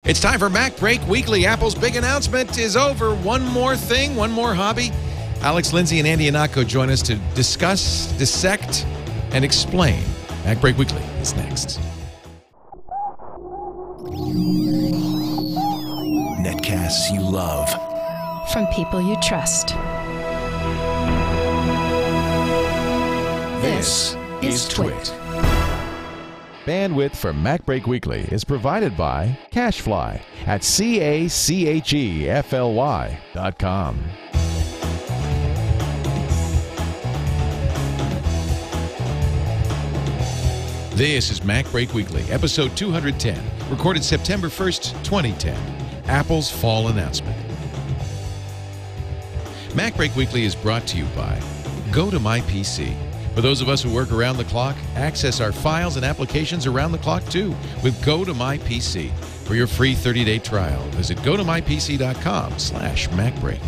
It's time for MacBreak Weekly. Apple's big announcement is over. One more thing, one more hobby. Alex, Lindsay, and Andy Ihnatko join us to discuss, dissect, and explain. MacBreak Weekly is next. Netcasts you love. From people you trust. This is Twit. Bandwidth for MacBreak Weekly is provided by Cachefly at CACHEFLY.com. This is MacBreak Weekly, episode 210, recorded September 1st, 2010. Apple's fall announcement. MacBreak Weekly is brought to you by Go to My PC. For those of us who work around the clock, access our files and applications around the clock too with Go to My PC. For your free 30-day trial, visit gotomypc.com/MacBreak.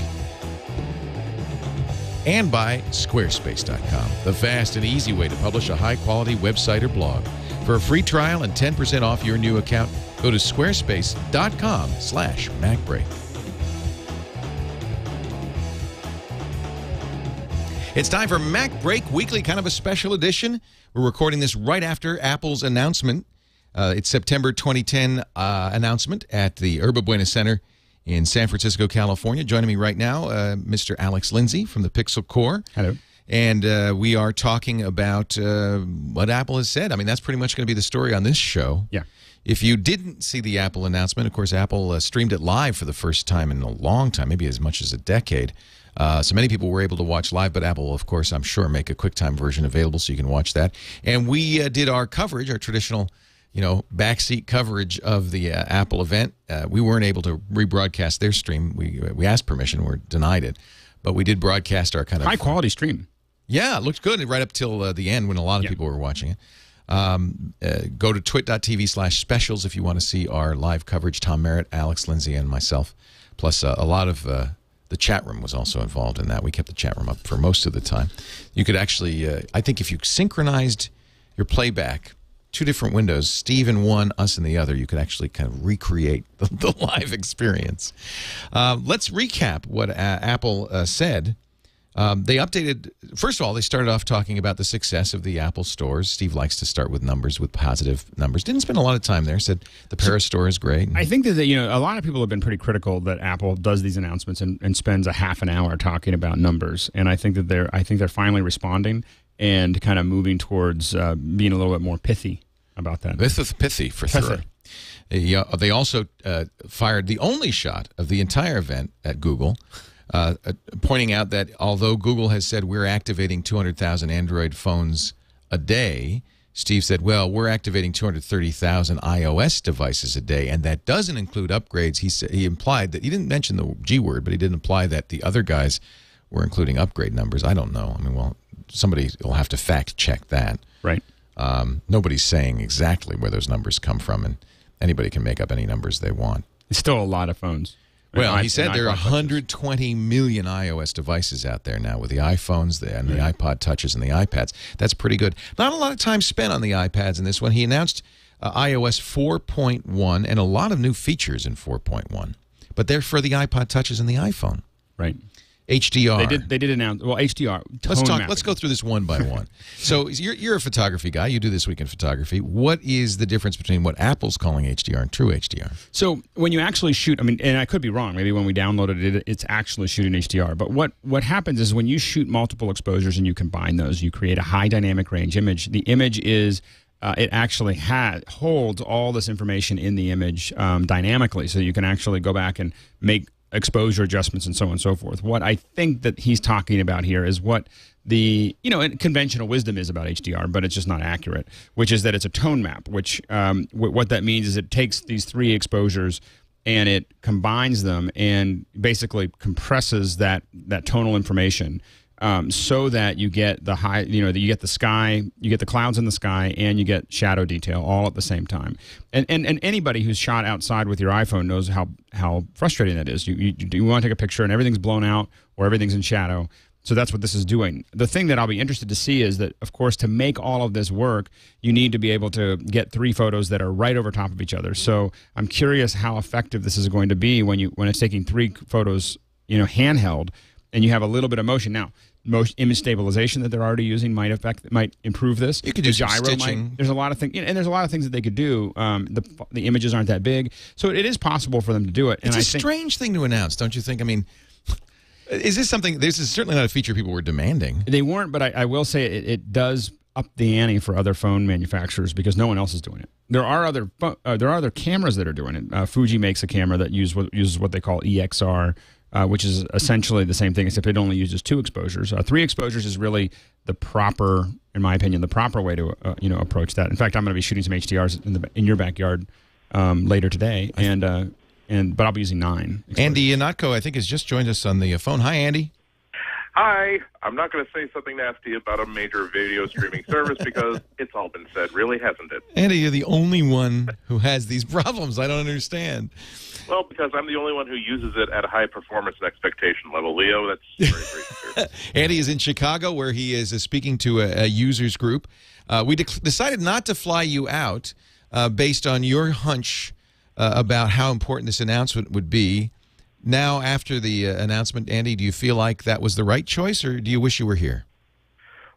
And by Squarespace.com, the fast and easy way to publish a high-quality website or blog. For a free trial and 10% off your new account, go to squarespace.com/MacBreak. It's time for MacBreak Weekly, kind of a special edition. We're recording this right after Apple's announcement. It's September 2010 announcement at the Yerba Buena Center in San Francisco, California. Joining me right now, Mr. Alex Lindsay from the Pixel Core. Hello. And we are talking about what Apple has said. I mean, that's pretty much going to be the story on this show. Yeah. If you didn't see the Apple announcement, of course, Apple streamed it live for the first time in a long time, maybe as much as a decade. So many people were able to watch live, but Apple, of course, I'm sure, make a QuickTime version available so you can watch that. And we did our coverage, our traditional, backseat coverage of the Apple event. We weren't able to rebroadcast their stream. We asked permission, we denied it, but we did broadcast our kind of high-quality stream. Yeah, it looked good right up till the end when a lot of people were watching it. Go to twit.tv/specials if you want to see our live coverage. Tom Merritt, Alex Lindsay, and myself, plus a lot of the chat room was also involved in that. We kept the chat room up for most of the time. You could actually, I think if you synchronized your playback, two different windows, Steve in one, us in the other, you could actually kind of recreate the live experience. Let's recap what Apple said. They updated, first of all, they started off talking about the success of the Apple stores. Steve likes to start with numbers, with positive numbers. Didn't spend a lot of time there. Said the Paris store is great. I think that, a lot of people have been pretty critical that Apple does these announcements and spends a half an hour talking about numbers. And I think that they're finally responding and kind of moving towards being a little bit more pithy about that. Pithy for sure. They also fired the only shot of the entire event at Google, pointing out that although Google has said we're activating 200,000 Android phones a day, Steve said, well, we're activating 230,000 iOS devices a day, and that doesn't include upgrades. He implied that, he didn't mention the G word, but he did imply that the other guys were including upgrade numbers. I don't know. I mean, well, somebody will have to fact check that. Right. Nobody's saying exactly where those numbers come from, and anybody can make up any numbers they want. It's still a lot of phones. Well, he said there are 120 million iOS devices out there now with the iPhones and the iPod Touches and the iPads. That's pretty good. Not a lot of time spent on the iPads in this one. He announced iOS 4.1 and a lot of new features in 4.1. But they're for the iPod Touches and the iPhone. Right. HDR. They did announce, well, HDR. Let's go through this one by one. So you're a photography guy. You do This Week in Photography. What is the difference between what Apple's calling HDR and true HDR? So when you actually shoot, I mean, and I could be wrong. Maybe when we downloaded it, it's actually shooting HDR. But what happens is when you shoot multiple exposures and you combine those, you create a high dynamic range image. The image is it actually holds all this information in the image dynamically, so you can actually go back and make exposure adjustments and so on and so forth. What I think that he's talking about here is what the conventional wisdom is about HDR, but it's just not accurate, which is that it's a tone map, which what that means is it takes these three exposures and it combines them and basically compresses that tonal information so that you get the high, you get the sky, you get the clouds in the sky, and you get shadow detail all at the same time. And anybody who's shot outside with your iPhone knows how frustrating that is. You want to take a picture and everything's blown out or everything's in shadow, So that's what this is doing. The thing that I'll be interested to see is that, of course, to make all of this work, you need to be able to get 3 photos that are right over top of each other. So I'm curious how effective this is going to be when it's taking 3 photos, handheld, and you have a little bit of motion. Now, image stabilization that they're already using might improve this. You could do some stitching. There's a lot of things, and there's a lot of things that they could do. The images aren't that big, so it is possible for them to do it. It's a strange thing to announce, don't you think? I mean, is this something? This is certainly not a feature people were demanding. They weren't, but I will say it does up the ante for other phone manufacturers because no one else is doing it. There are other cameras that are doing it. Fuji makes a camera that uses what they call EXR, which is essentially the same thing, except it only uses 2 exposures. 3 exposures is really the proper, in my opinion, the proper way to approach that. In fact, I'm going to be shooting some HDRs in your backyard later today, but I'll be using 9 exposures. Andy Ihnatko, I think, has just joined us on the phone. Hi, Andy. Hi. I'm not going to say something nasty about a major video streaming service because it's all been said, really, hasn't it? Andy, you're the only one who has these problems. I don't understand. Well, because I'm the only one who uses it at a high performance and expectation level. Leo, that's very, very clear. Andy is in Chicago, where he is speaking to a users group. We decided not to fly you out based on your hunch about how important this announcement would be. Now, after the announcement, Andy, do you feel like that was the right choice, or do you wish you were here?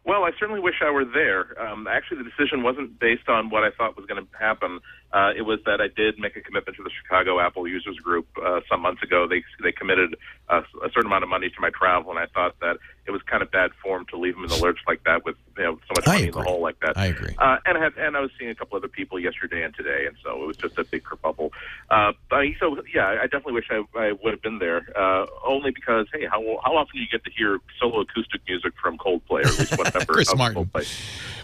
Well, I certainly wish I were there. Actually, the decision wasn't based on what I thought was going to happen. It was that I did make a commitment to the Chicago Apple Users Group some months ago. They committed a certain amount of money to my travel, and I thought that it was kind of bad form to leave them in the lurch like that with so much money in the hole like that. I agree. And I was seeing a couple other people yesterday and today, and so it was just a big kerfuffle. So yeah, I definitely wish I would have been there. Only because hey, how often do you get to hear solo acoustic music from Coldplay, or at least one member Chris of Martin. Coldplay?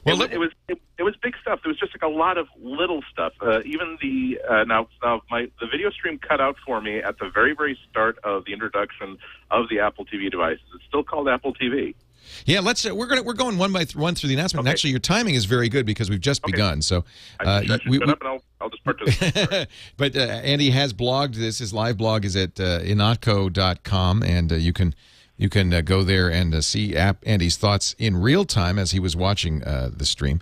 Well, it was big stuff. There was just like a lot of little stuff. Even the the video stream cut out for me at the very, very start of the introduction of the Apple TV devices. It's still called Apple TV. Yeah, we're going one by one through the announcement. Okay. And actually, your timing is very good because we've just begun. So I should shut up and I'll just participate. But Andy has blogged this. His live blog is at ihnatko.com, and you can go there and see Andy's thoughts in real time as he was watching the stream.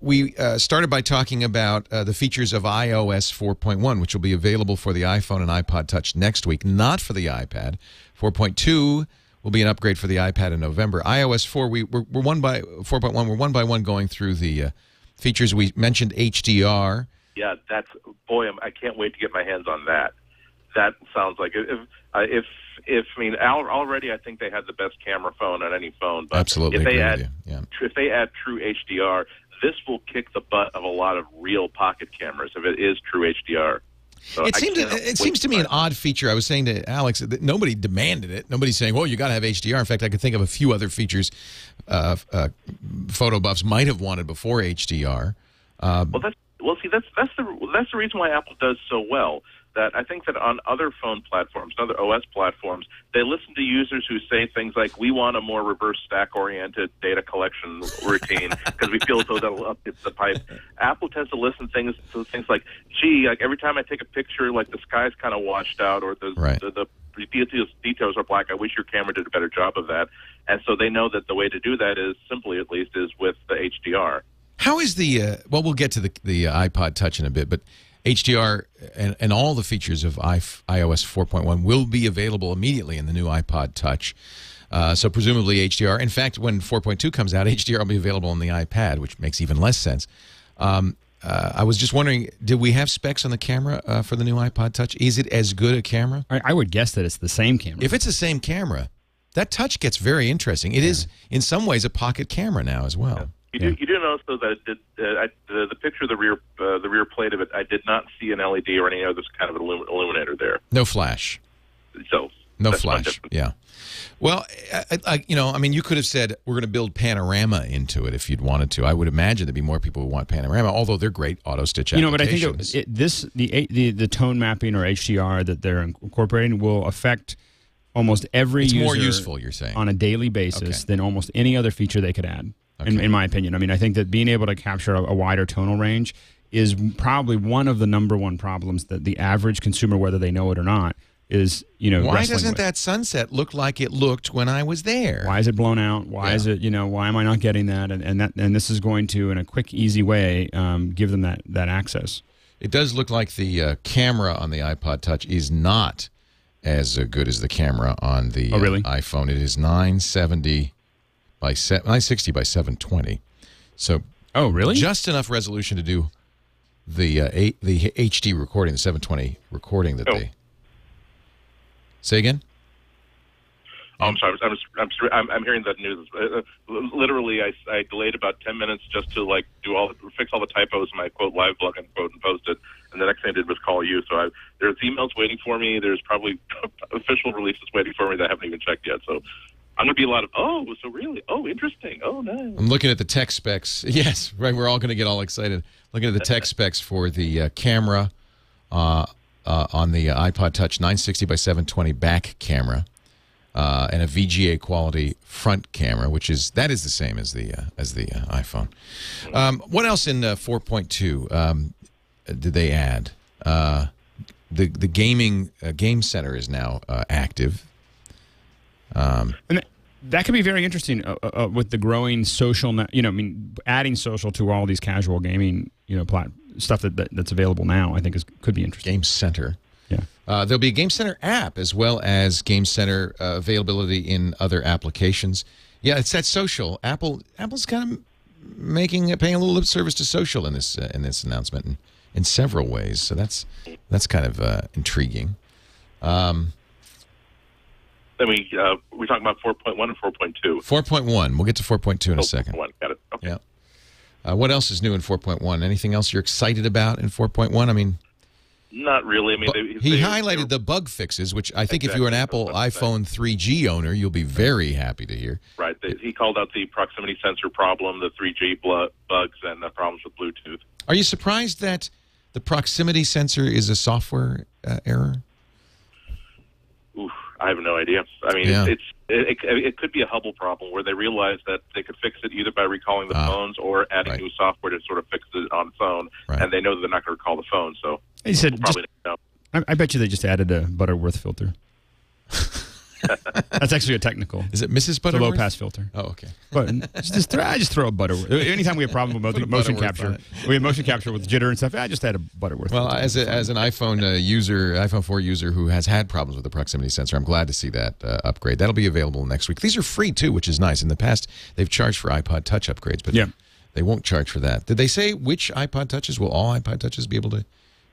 We started by talking about the features of iOS 4.1, which will be available for the iPhone and iPod Touch next week, not for the iPad. 4.2 will be an upgrade for the iPad in November. iOS 4, we're 4.1. We're one by one going through the features. We mentioned HDR. Yeah, I can't wait to get my hands on that. That sounds like already I think they had the best camera phone on any phone. But absolutely, if they add true HDR, this will kick the butt of a lot of real pocket cameras if it is true HDR. So it seems to me an odd feature. I was saying to Alex that nobody demanded it. Nobody's saying, "Well, you got to have HDR." In fact, I could think of a few other features photo buffs might have wanted before HDR. That's the reason why Apple does so well. That I think that on other phone platforms, other OS platforms, they listen to users who say things like, "We want a more reverse stack-oriented data collection routine because we feel as though that'll up the pipe." Apple tends to listen to things like, "Gee, like every time I take a picture, like the sky's kind of washed out, or the details are black. I wish your camera did a better job of that." And so they know that the way to do that is simply, at least, is with the HDR. How is the well? We'll get to the iPod Touch in a bit, but HDR and all the features of iOS 4.1 will be available immediately in the new iPod Touch. So presumably HDR. In fact, when 4.2 comes out, HDR will be available on the iPad, which makes even less sense. I was just wondering, did we have specs on the camera for the new iPod Touch? Is it as good a camera? I would guess that it's the same camera. If it's the same camera, that Touch gets very interesting. It is, in some ways, a pocket camera now as well. Yeah. You do notice though that the picture of the rear plate of it, I did not see an LED or any other kind of illuminator there. No flash. So no flash. Yeah. Well, you could have said we're going to build panorama into it if you'd wanted to. I would imagine there'd be more people who want panorama, although they're great auto stitch applications. But I think the tone mapping or HDR that they're incorporating will affect almost every user. It's more useful, you're saying, on a daily basis than almost any other feature they could add. In my opinion. I mean, I think that being able to capture a wider tonal range is probably one of the #1 problems that the average consumer, whether they know it or not, is why doesn't that sunset look like it looked when I was there? Why is it blown out? Why is it why am I not getting that? And this is going to, in a quick, easy way, give them that access. It does look like the camera on the iPod Touch is not as good as the camera on the iPhone. It is 960 by 720. So just enough resolution to do the HD recording, the 720 recording that they. Say again. Oh, I'm sorry. I'm hearing that news. Literally, I delayed about 10 minutes just to fix all the typos in my quote live blog and post it. And the next thing I did was call you. So there's emails waiting for me. There's probably official releases waiting for me that I haven't even checked yet. So I'm going to be a lot of interesting. Oh, nice. I'm looking at the tech specs. Yes, right. We're all going to get all excited. Looking at the tech specs for the camera on the iPod Touch, 960 by 720 back camera. And a VGA quality front camera, that is the same as the iPhone. What else in 4.2 did they add? The gaming game center is now active. And that could be very interesting with the growing social. Adding social to all these casual gaming stuff that's available now. I think could be interesting. Game Center. Yeah. There'll be a Game Center app as well as Game Center availability in other applications. Yeah, it's that social. Apple's kind of paying a little lip service to social in this announcement in several ways. So that's kind of intriguing. Then we're talking about 4.1 and 4.2. 4.1. We'll get to 4.2 in a second. 4.1. Got it. Okay. Yeah. What else is new in 4.1? Anything else you're excited about in 4.1? I mean. Not really. I mean, he highlighted the bug fixes, which I think if you're an Apple iPhone 3G owner, you'll be very happy to hear. Right. He called out the proximity sensor problem, the 3G bugs, and the problems with Bluetooth. Are you surprised that the proximity sensor is a software error? Oof, I have no idea. I mean, it could be a Hubble problem where they realized that they could fix it either by recalling the phones or adding new software to sort of fix it on the phone, and they know that they're not going to recall the phone. So he said, I bet you they just added a Butterworth filter. That's actually a technical. Is it Mrs. Butterworth? It's a low pass filter. Oh, okay. But I just throw a Butterworth. Anytime we have problem with motion capture, we have motion capture with jitter and stuff. I just add a Butterworth. Well, as an iPhone user, iPhone 4 user who has had problems with the proximity sensor, I'm glad to see that upgrade. That'll be available next week. These are free too, which is nice. In the past, they've charged for iPod Touch upgrades, but they won't charge for that. Did they say which iPod Touches? Will all iPod Touches be able to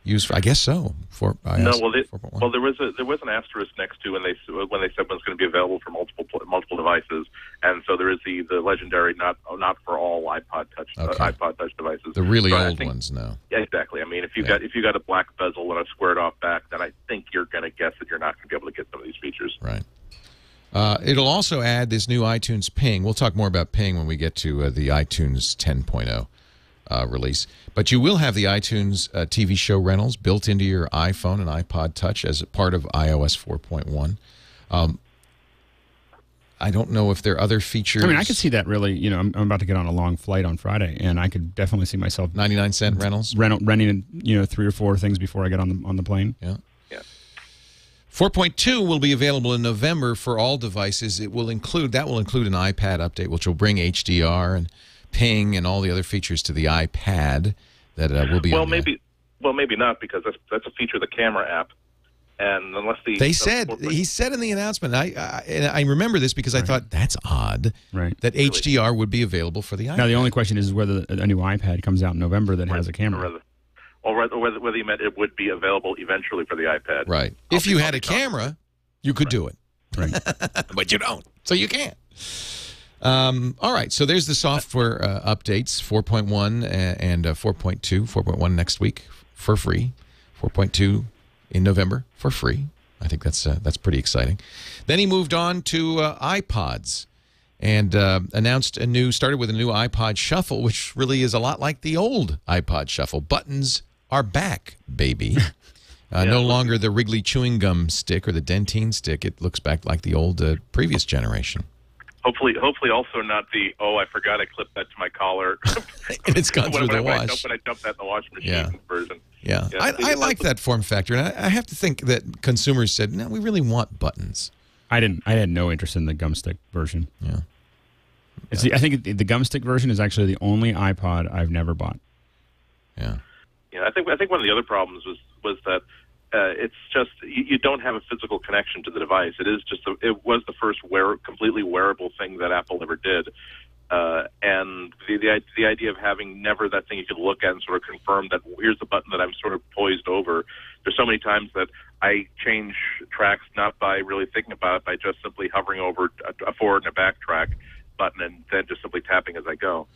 use? I guess so. Well, there was an asterisk next to when they said when it's going to be available for multiple devices, and so there is the legendary not for all iPod Touch devices. The really old ones, no. Yeah, exactly. I mean, if you got a black bezel and a squared off back, then I think you're going to guess that you're not going to be able to get some of these features. Right. It'll also add this new iTunes Ping. We'll talk more about Ping when we get to the iTunes 10.0. Release. But you will have the iTunes TV show rentals built into your iPhone and iPod Touch as a part of iOS 4.1. I don't know if there are other features. I mean, I could see that really. I'm about to get on a long flight on Friday, and I could definitely see myself 99-cent rentals, renting 3 or 4 things before I get on the plane. Yeah. 4.2 will be available in November for all devices. It will include an iPad update, which will bring HDR and Ping and all the other features to the iPad that will be. Maybe not, because that's a feature of the camera app, and unless he said in the announcement. I remember this because I thought that's odd. Right. That HDR would be available for the iPad. Now the only question is whether a new iPad comes out in November that has a camera. Or whether you meant it would be available eventually for the iPad. Right. If you had a camera, you could do it. Right. But you don't, so you can't. All right, so there's the software updates, 4.1 and 4.2. 4.1 next week for free. 4.2 in November for free. I think that's pretty exciting. Then he moved on to iPods and started with a new iPod Shuffle, which really is a lot like the old iPod Shuffle. Buttons are back, baby. No longer the Wrigley chewing gum stick or the Dentine stick. It looks back like the old previous generation. Hopefully, also not the I forgot I clipped that to my collar. And it's gone through the wash. When I dumped that in the washing machine Yeah. version. Yeah, I like that form factor, and I have to think that consumers said, "No, we really want buttons." I had no interest in the gumstick version. Yeah, I think the gumstick version is actually the only iPod I've never bought. yeah. I think one of the other problems was that it's just you don't have a physical connection to the device. It was the first completely wearable thing that Apple ever did, and the idea of having never that thing you could look at and sort of confirm that here's the button that I'm sort of poised over. There's so many times that I change tracks not by really thinking about it, by just simply hovering over a forward and a back track button and then just simply tapping as I go.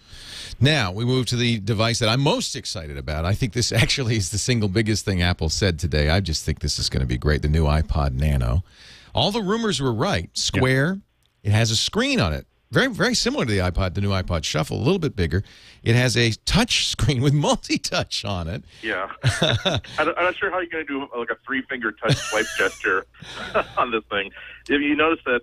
Now, we move to the device that I'm most excited about. I think this actually is the single biggest thing Apple said today. I just think this is going to be great, the new iPod Nano. All the rumors were right. Square. It has a screen on it. Very, very similar to the new iPod Shuffle, a little bit bigger. It has a touch screen with multi-touch on it. Yeah. I'm not sure how you're going to do like a 3-finger touch swipe gesture on this thing. If you notice that,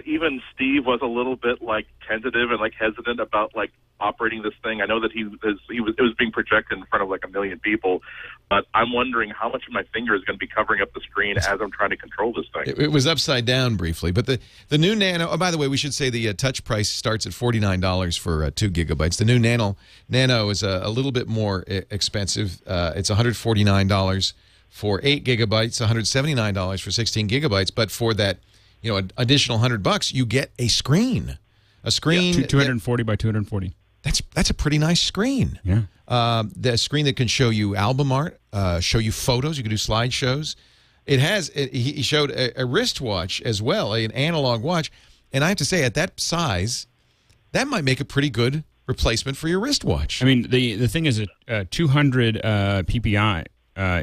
even Steve was a little bit like tentative and like hesitant about like operating this thing. I know that it was being projected in front of like 1 million people, but I'm wondering how much of my finger is going to be covering up the screen as I'm trying to control this thing. It was upside down briefly, but the new Nano. Oh, by the way, we should say the touch price starts at $49 for 2 gigabytes. The new Nano is a little bit more expensive. It's $149 for 8 gigabytes, $179 for 16 gigabytes. But for that, additional $100, you get a screen. A screen. 240 by 240. That's a pretty nice screen. Yeah. The screen that can show you album art, show you photos. You can do slideshows. He showed a wristwatch as well, an analog watch. And I have to say, at that size, that might make a pretty good replacement for your wristwatch. I mean, the thing is, 200 PPI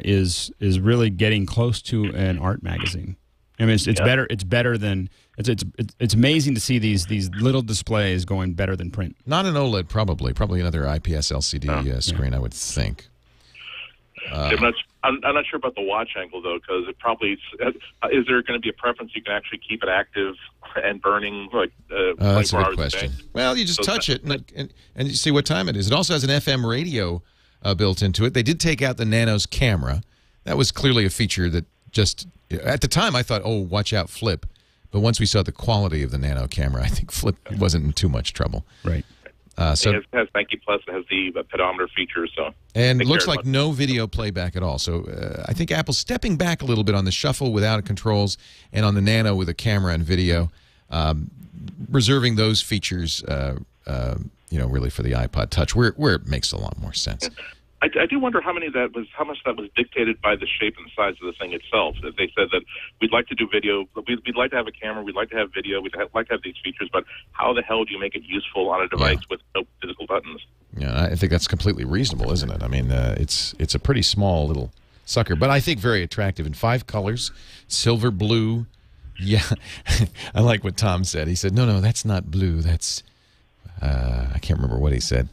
is really getting close to an art magazine. I mean, it's better. It's better than it's amazing to see these little displays going better than print. Not an OLED, probably another IPS LCD screen, I would think. I'm not sure about the watch angle though, because it probably is there going to be a preference you can actually keep it active and burning like 24 that's a good hours question. a day? Well, you just touch it and you see what time it is. It also has an FM radio built into it. They did take out the Nano's camera. That was clearly a feature that just at the time I thought, oh, watch out, Flip. But once we saw the quality of the Nano camera, I think Flip wasn't in too much trouble. Right. So it has Thank You Plus. It has the pedometer feature. And it looks like no video playback at all. So I think Apple's stepping back a little bit on the Shuffle without controls and on the Nano with a camera and video, reserving those features, really for the iPod Touch, where it makes a lot more sense. I do wonder how much that was dictated by the shape and size of the thing itself. That they said that we'd like to do video, we'd like to have a camera, we'd like to have video, we'd like to have these features, but how the hell do you make it useful on a device with no physical buttons? Yeah, I think that's completely reasonable, isn't it? I mean, it's a pretty small little sucker, but I think very attractive in 5 colors, silver, blue. Yeah, I like what Tom said. He said, no, that's not blue. That's I can't remember what he said.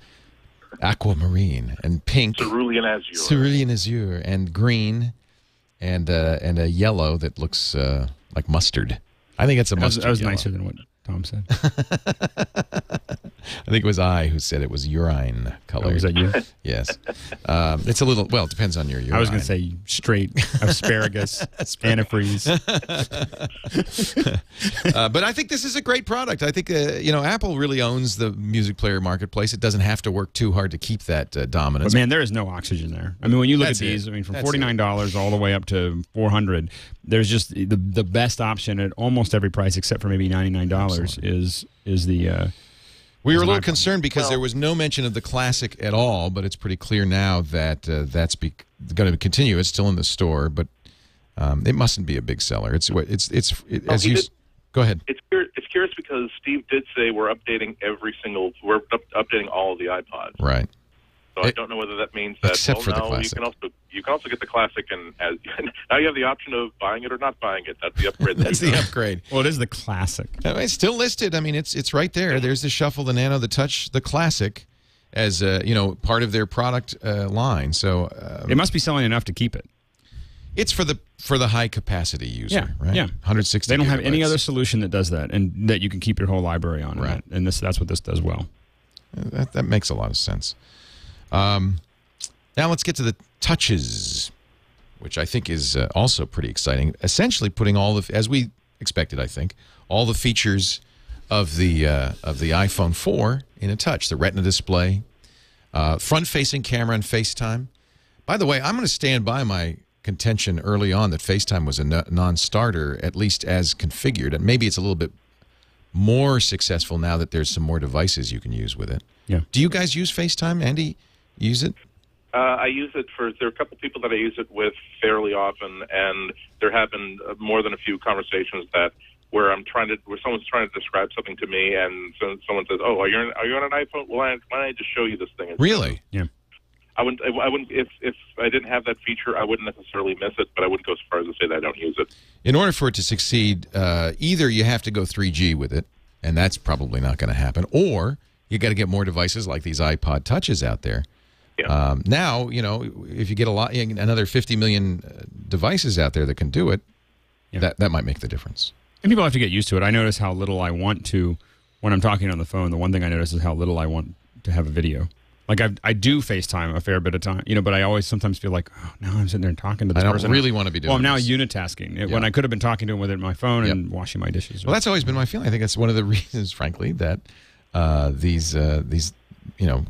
Aquamarine and pink, cerulean azure, and green, and a yellow that looks like mustard. I think it's a mustard. That was yellow. nicer than what Tom said. I think it was I who said it was urine color. Oh, was that you? Yes. It's a little. Well, it depends on your urine. I was going to say straight asparagus, antifreeze. But I think this is a great product. I think Apple really owns the music player marketplace. It doesn't have to work too hard to keep that dominance. But man, there is no oxygen there. I mean, when you look at these, I mean, from $49 all the way up to $400, there's just the best option at almost every price except for maybe $99 is the. We were a little concerned because there was no mention of the Classic at all, but it's pretty clear now that that's going to continue. It's still in the store, but it mustn't be a big seller. Go ahead. It's curious because Steve did say we're updating updating all of the iPods. Right. So I don't know whether that means that except for the Classic. You can also get the Classic, and now you have the option of buying it or not buying it. That's the upgrade. That's the upgrade. Well, it is the Classic. It's still listed. I mean, it's right there. There's the Shuffle, the Nano, the Touch, the Classic, as part of their product line. So it must be selling enough to keep it. It's for the high capacity user, right? Yeah. 160. They don't have any gigabytes. other solution that does that, and that you can keep your whole library on. Right. And that's what this does well. That makes a lot of sense. Now let's get to the touches, which I think is also pretty exciting. Essentially putting all of, as we expected, I think, all the features of the iPhone 4 in a touch. The Retina display, front-facing camera and FaceTime. By the way, I'm going to stand by my contention early on that FaceTime was a non-starter, at least as configured. And maybe it's a little bit more successful now that there's some more devices you can use with it. Yeah. Do you guys use FaceTime? Andy, use it? I use it there are a couple people that I use it with fairly often, and there have been more than a few conversations where someone's trying to describe something to me, and someone says, "Oh, are you on an iPhone? Well, why don't I just show you this thing?" Really? Yeah. I wouldn't. If I didn't have that feature, I wouldn't necessarily miss it, but I wouldn't go so far as to say that I don't use it. In order for it to succeed, either you have to go 3G with it, and that's probably not going to happen, or you got to get more devices like these iPod Touches out there. Yeah. Now, if you get another 50 million devices out there that can do it, that might make the difference. And people have to get used to it. I notice how little I want to, when I'm talking on the phone, the one thing I notice is how little I want to have a video. Like I do FaceTime a fair bit of time, but I always sometimes feel like, oh, now I'm sitting there talking to this person. I don't really want to be doing Well, I'm now this. Unitasking when I could have been talking to him with it on my phone and washing my dishes. Well, that's always been my feeling. I think that's one of the reasons, frankly, that these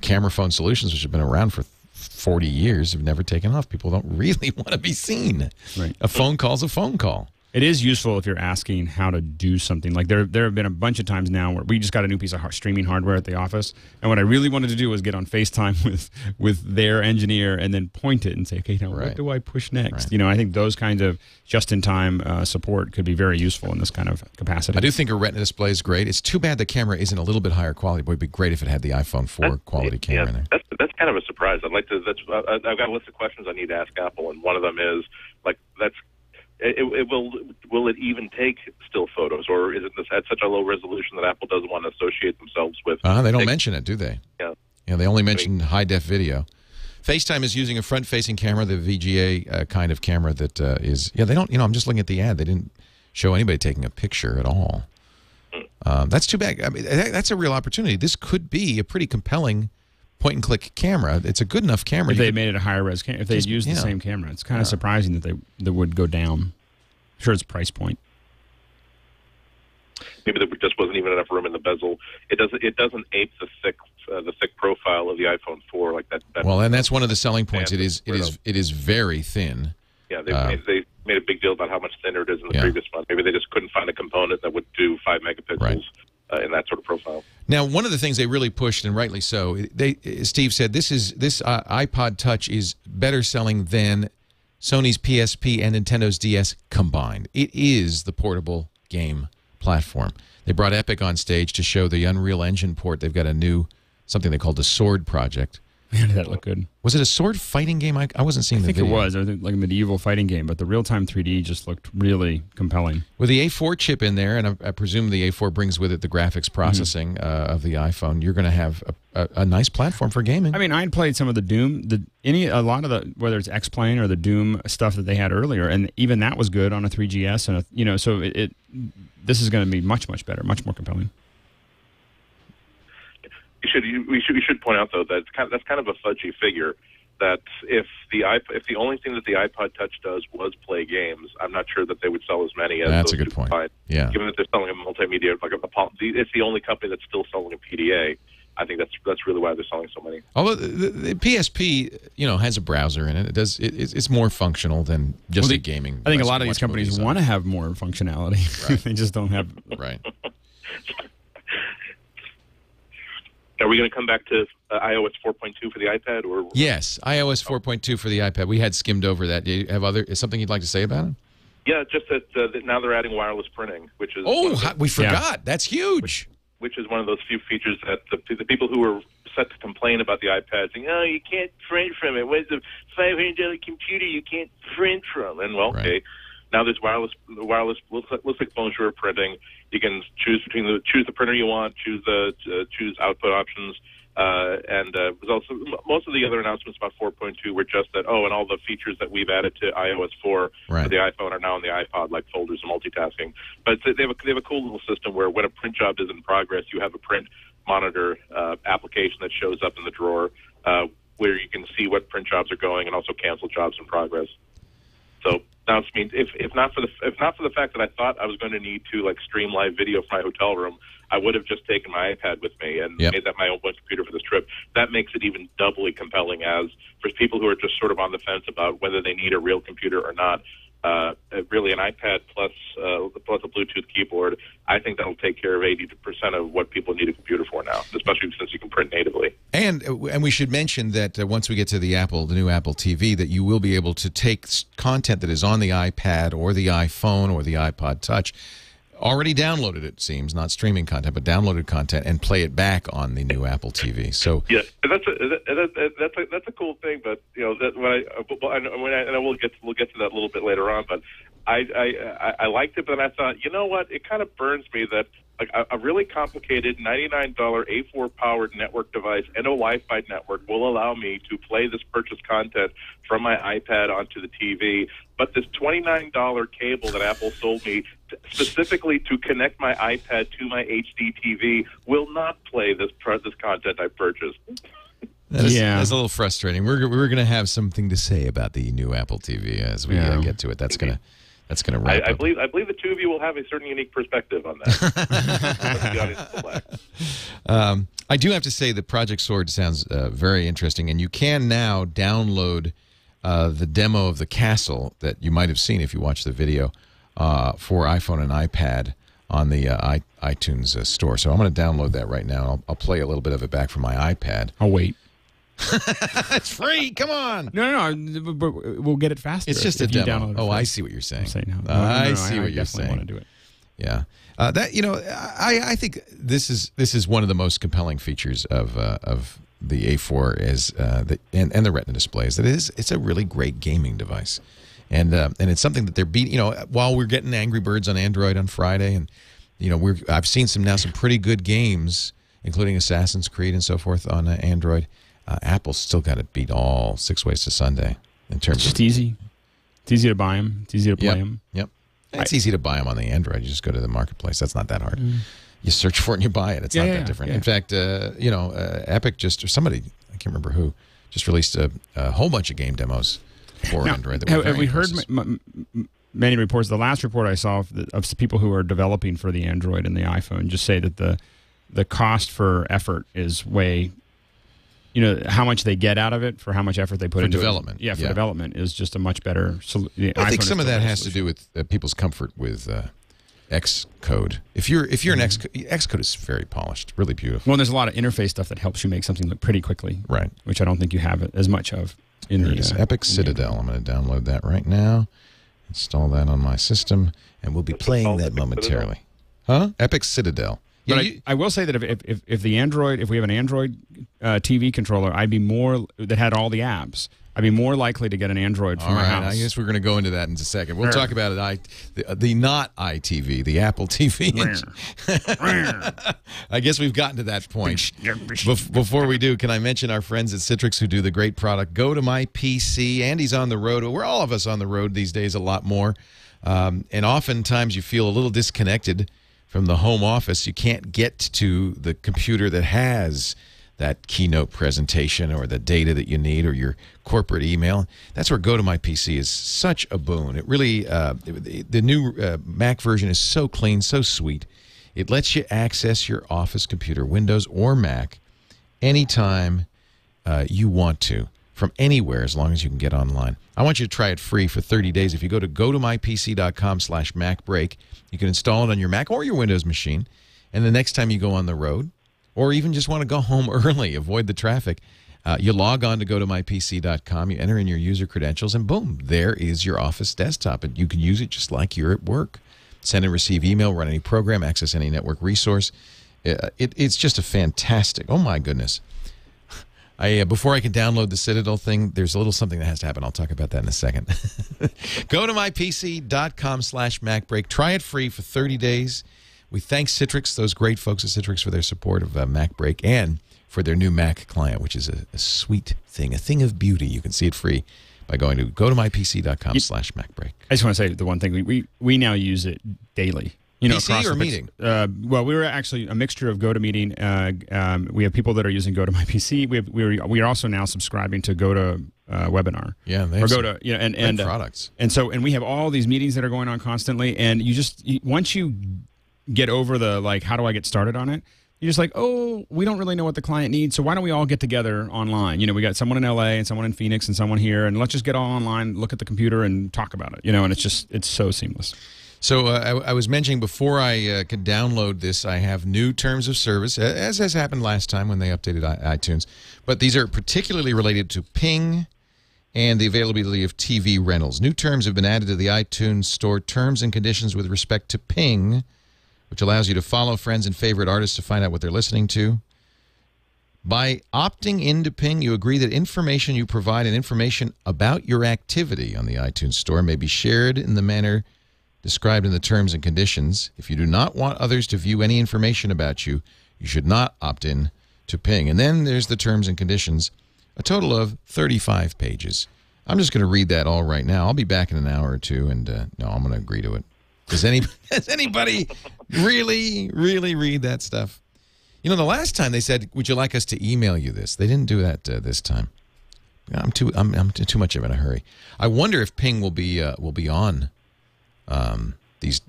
camera phone solutions, which have been around for 40 years, have never taken off. People don't really want to be seen. Right. A phone call's a phone call. It is useful if you're asking how to do something. Like there have been a bunch of times now where we just got a new piece of streaming hardware at the office, and what I really wanted to do was get on FaceTime with their engineer and then point it and say, okay, now what do I push next? Right. I think those kinds of just-in-time support could be very useful in this kind of capacity. I do think a Retina display is great. It's too bad the camera isn't a little bit higher quality. But it'd be great if it had the iPhone 4 quality camera in there. That's kind of a surprise. I've got a list of questions I need to ask Apple, and one of them is will it even take still photos, or is it at such a low resolution that Apple doesn't want to associate themselves with? They don't mention it, do they? Yeah. They only mention high-def video. FaceTime is using a front-facing camera, the VGA kind of camera that is... Yeah, they don't... I'm just looking at the ad. They didn't show anybody taking a picture at all. That's too bad. I mean, that's a real opportunity. This could be a pretty compelling point-and-click camera. It's a good enough camera. If they made it a higher-res camera, if they used the same camera. It's kind of surprising that they would go down. I'm sure it's price point. Maybe there just wasn't even enough room in the bezel. It doesn't ape the thick profile of the iPhone 4 like that. Well, and that's one of the selling points. It is very thin. Yeah, they made a big deal about how much thinner it is in the previous one. Maybe they just couldn't find a component that would do 5 megapixels in that sort of profile. Now, one of the things they really pushed, and rightly so, Steve said this iPod Touch is better selling than Sony's PSP and Nintendo's DS combined. It is the portable game platform. They brought Epic on stage to show the Unreal Engine port. They've got a new, something they called the Sword Project. Man, did that look good. Was it a sword fighting game? I wasn't seeing the video. I think it was. Like a medieval fighting game, but the real-time 3D just looked really compelling. With the A4 chip in there, and I presume the A4 brings with it the graphics processing of the iPhone, you're going to have a nice platform for gaming. I mean, I had played some of the Doom, a lot of the, whether it's X-Plane or the Doom stuff that they had earlier, and even that was good on a 3GS, and so this is going to be much, much better, much more compelling. We should point out though that that's kind of a fudgy figure. That if the only thing that the iPod Touch does was play games, I'm not sure that they would sell as many as that's those a good point. Yeah, given that they're selling a multimedia, it's the only company that's still selling a PDA. I think that's really why they're selling so many. Although the PSP, has a browser in it. It's more functional than just a gaming. I think a lot of these companies want to have more functionality. Right. They just don't have. Right. Are we going to come back to iOS 4.2 for the iPad? Or yes, iOS 4.2 for the iPad. We had skimmed over that. Do you have is something you'd like to say about it? Yeah, just that now they're adding wireless printing, which is we forgot. Yeah. That's huge. Which is one of those few features that the people who were set to complain about the iPad saying, "Oh, you can't print from it. Where's the $500 computer you can't print from?" And okay. Now there's wireless looks like bonjour printing. You can choose the printer you want, choose output options. And was also most of the other announcements about 4.2 were just that, and all the features that we've added to iOS 4 for the iPhone are now on the iPod, like folders and multitasking. But they have a cool little system where when a print job is in progress, you have a print monitor application that shows up in the drawer where you can see what print jobs are going and also cancel jobs in progress. So now, if not for the fact that I thought I was going to need to like stream live video from my hotel room, I would have just taken my iPad with me and made that my own computer for this trip. That makes it even doubly compelling as for people who are just sort of on the fence about whether they need a real computer or not. Really, an iPad plus a Bluetooth keyboard, I think that'll take care of 80% of what people need a computer for now, especially since you can print natively. And we should mention that once we get to the new Apple TV, that you will be able to take content that is on the iPad or the iPhone or the iPod Touch, already downloaded, it seems, not streaming content, but downloaded content, and play it back on the new Apple TV. So yeah, that's a cool thing. But we'll get to that a little bit later on. But I liked it, but then I thought, you know what? It kind of burns me that like a really complicated $99 A4 powered network device and a Wi-Fi network will allow me to play this purchased content from my iPad onto the TV. But this $29 cable that Apple sold me specifically to connect my iPad to my HD TV will not play this content I purchased. That's a little frustrating. We're going to have something to say about the new Apple TV as we get to it. That's going to wrap up. I believe the two of you will have a certain unique perspective on that. I do have to say that Project Sword sounds very interesting, and you can now download the demo of the castle that you might have seen if you watched the video for iPhone and iPad on the iTunes store. So I'm going to download that right now. I'll play a little bit of it back from my iPad. I'll wait. It's free. Come on. No. We'll get it faster. It's just a demo. Oh, I see what you're saying. I see what you're saying. I want to do it. Yeah. I think this is one of the most compelling features of the A4 is and the Retina displays. It's a really great gaming device, and it's something that they're beating. While we're getting Angry Birds on Android on Friday, and I've seen some pretty good games, including Assassin's Creed and so forth on Android. Apple's still got to beat all 6 Ways to Sunday in terms of easy. It's easy to buy them. It's easy to play them. Yep. It's easy to buy them on the Android. You just go to the marketplace. That's not that hard. You search for it and you buy it. It's not that different. In fact, Epic or somebody, I can't remember who, just released a whole bunch of game demos for Android. That have we heard many reports? The last report I saw of people who are developing for the Android and the iPhone just say that the cost for effort is way, how much they get out of it for how much effort they put into development. For development is just a much better solution. I think some of that has to do with people's comfort with Xcode. If you're an Xcode is very polished, really beautiful. Well, there's a lot of interface stuff that helps you make something look pretty quickly, right? Which I don't think you have as much of in the Epic Citadel. I'm going to download that right now, install that on my system, and we'll be playing that momentarily. Huh? Epic Citadel. But I will say that if we have an Android TV controller, that had all the apps, I'd be more likely to get an Android from my house. I guess we're going to go into that in a second. We'll talk about it. The not iTV, the Apple TV. I guess we've gotten to that point. Before we do, can I mention our friends at Citrix who do the great product? Go to My PC. Andy's on the road. We're all of us on the road these days a lot more. And oftentimes you feel a little disconnected from the home office. You can't get to the computer that has that keynote presentation or the data that you need or your corporate email. That's where Go to My PC is such a boon. It really, the new Mac version is so clean, so sweet. It lets you access your office computer, Windows or Mac, anytime you want to, from anywhere, as long as you can get online. I want you to try it free for 30 days. If you go to gotomypc.com/MacBreak, you can install it on your Mac or your Windows machine, and the next time you go on the road, or even just want to go home early, avoid the traffic, you log on to gotomypc.com, you enter in your user credentials, and boom, there is your office desktop. And you can use it just like you're at work. Send and receive email, run any program, access any network resource. It's just a fantastic, oh my goodness. Before I can download the Citadel thing, there's a little something that has to happen. I'll talk about that in a second. Go to mypc.com/MacBreak. Try it free for 30 days. We thank Citrix, those great folks at Citrix, for their support of MacBreak. And for their new Mac client, which is a sweet thing, a thing of beauty. You can see it free by going to gotomypc.com/MacBreak. I just want to say the one thing. We now use it daily. PC or Meeting? Well, we were actually a mixture of GoToMeeting. We have people that are using GoToMyPC. We are also now subscribing to GoToWebinar. Yeah, they or have Goto, and products. And we have all these meetings that are going on constantly. And once you get over the how do I get started on it? You're just like, oh, we don't really know what the client needs, so why don't we all get together online? We got someone in LA and someone in Phoenix and someone here, and let's just get all online, look at the computer, and talk about it. And it's so seamless. So I was mentioning before I could download this, I have new terms of service, as has happened last time when they updated iTunes. But these are particularly related to ping and the availability of TV rentals. New terms have been added to the iTunes Store terms and conditions with respect to ping, which allows you to follow friends and favorite artists to find out what they're listening to. By opting into ping, you agree that information you provide and information about your activity on the iTunes Store may be shared in the manner described in the terms and conditions. If you do not want others to view any information about you, you should not opt in to ping. And then there's the terms and conditions, a total of 35 pages. I'm just going to read that all right now. I'll be back in an hour or two, and no, I'm going to agree to it. Does anybody really read that stuff? The last time they said, "Would you like us to email you this?" They didn't do that this time. I'm too much of in a hurry. I wonder if ping will be on these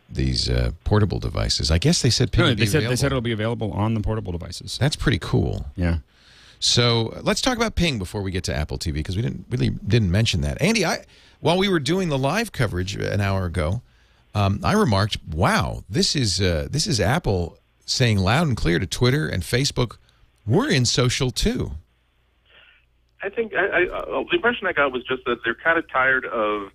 portable devices. I guess they said ping would be available. They said it'll be available on the portable devices. That's pretty cool. Yeah. So let's talk about ping before we get to Apple TV, because we didn't mention that. Andy, while we were doing the live coverage an hour ago, I remarked, "Wow, this is Apple saying loud and clear to Twitter and Facebook, we're in social too." I think the impression I got was just that they're kind of tired of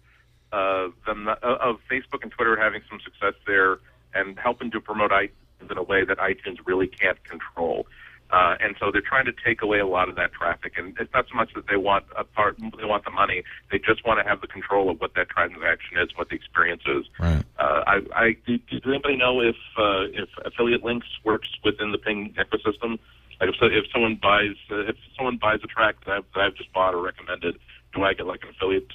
Facebook and Twitter having some success there and helping to promote iTunes in a way that iTunes really can't control. And so they're trying to take away a lot of that traffic. And it's not so much that they want they want the money. They just want to have the control of what that transaction is, what the experience is. Right. Does anybody know if affiliate links works within the Ping ecosystem? Like if someone buys a track that I've just bought or recommended, do I get like an affiliate?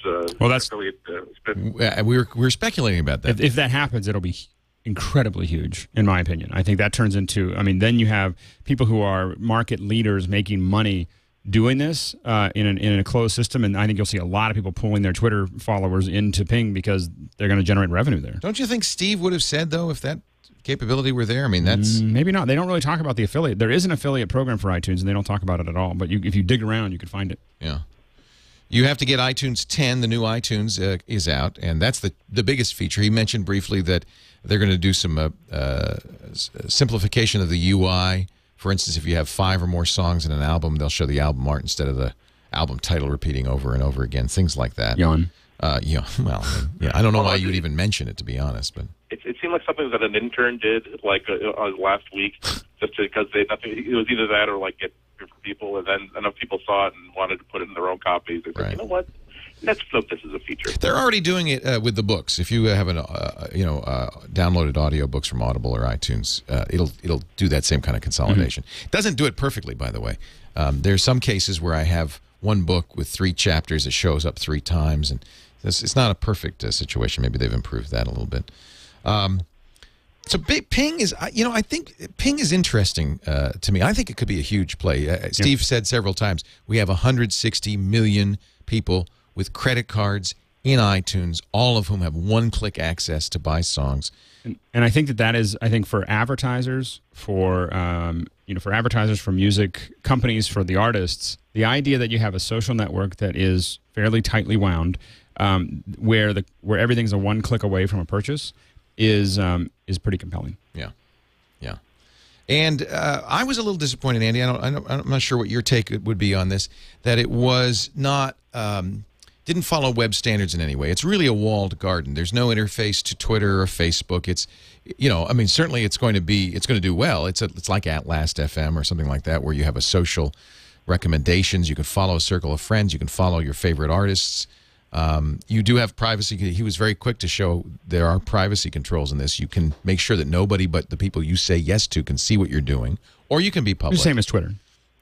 We're speculating about that. If that happens, it'll be incredibly huge, in my opinion. I think that turns into, then you have people who are market leaders making money doing this in a closed system, and I think you'll see a lot of people pulling their Twitter followers into Ping because they're going to generate revenue there. Don't you think Steve would have said, though, if that capability were there? That's... Maybe not. They don't really talk about the affiliate. There is an affiliate program for iTunes, and they don't talk about it at all, but if you dig around, you could find it. Yeah. You have to get iTunes 10. The new iTunes is out, and that's the biggest feature. He mentioned briefly that they're going to do some simplification of the UI. For instance, if you have 5 or more songs in an album, they'll show the album art instead of the album title repeating over and over again, things like that. Yawn. Yeah. Well, I don't know why you would even mention it, to be honest. But it seemed like something that an intern did, last week, just because it was either that or get for people, and then enough people saw it and wanted to put it in their own copies. They said, right. You know what? Let's flip this as a feature. They're already doing it with the books. If you have downloaded audiobooks from Audible or iTunes, it'll do that same kind of consolidation. It doesn't do it perfectly, by the way. There's some cases where I have one book with 3 chapters that shows up 3 times, and it's not a perfect situation. Maybe they've improved that a little bit. So Ping is, I think Ping is interesting to me. I think it could be a huge play. Steve said several times, we have 160 million people with credit cards in iTunes, all of whom have one-click access to buy songs. And I think that is, for advertisers, for advertisers, for music companies, for the artists, the idea that you have a social network that is fairly tightly wound, where everything's a one-click away from a purchase, is pretty compelling. Yeah. And I was a little disappointed, Andy. I'm not sure what your take would be on this, that it was not didn't follow web standards in any way. It's really a walled garden. There's no interface to Twitter or Facebook. It's, certainly it's going to do well. It's like at Last FM or something like that, where you have a social recommendations. You can follow a circle of friends. You can follow your favorite artists. You do have privacy. He was very quick to show there are privacy controls in this. You can make sure that nobody but the people you say yes to can see what you're doing, or you can be public. The same as Twitter.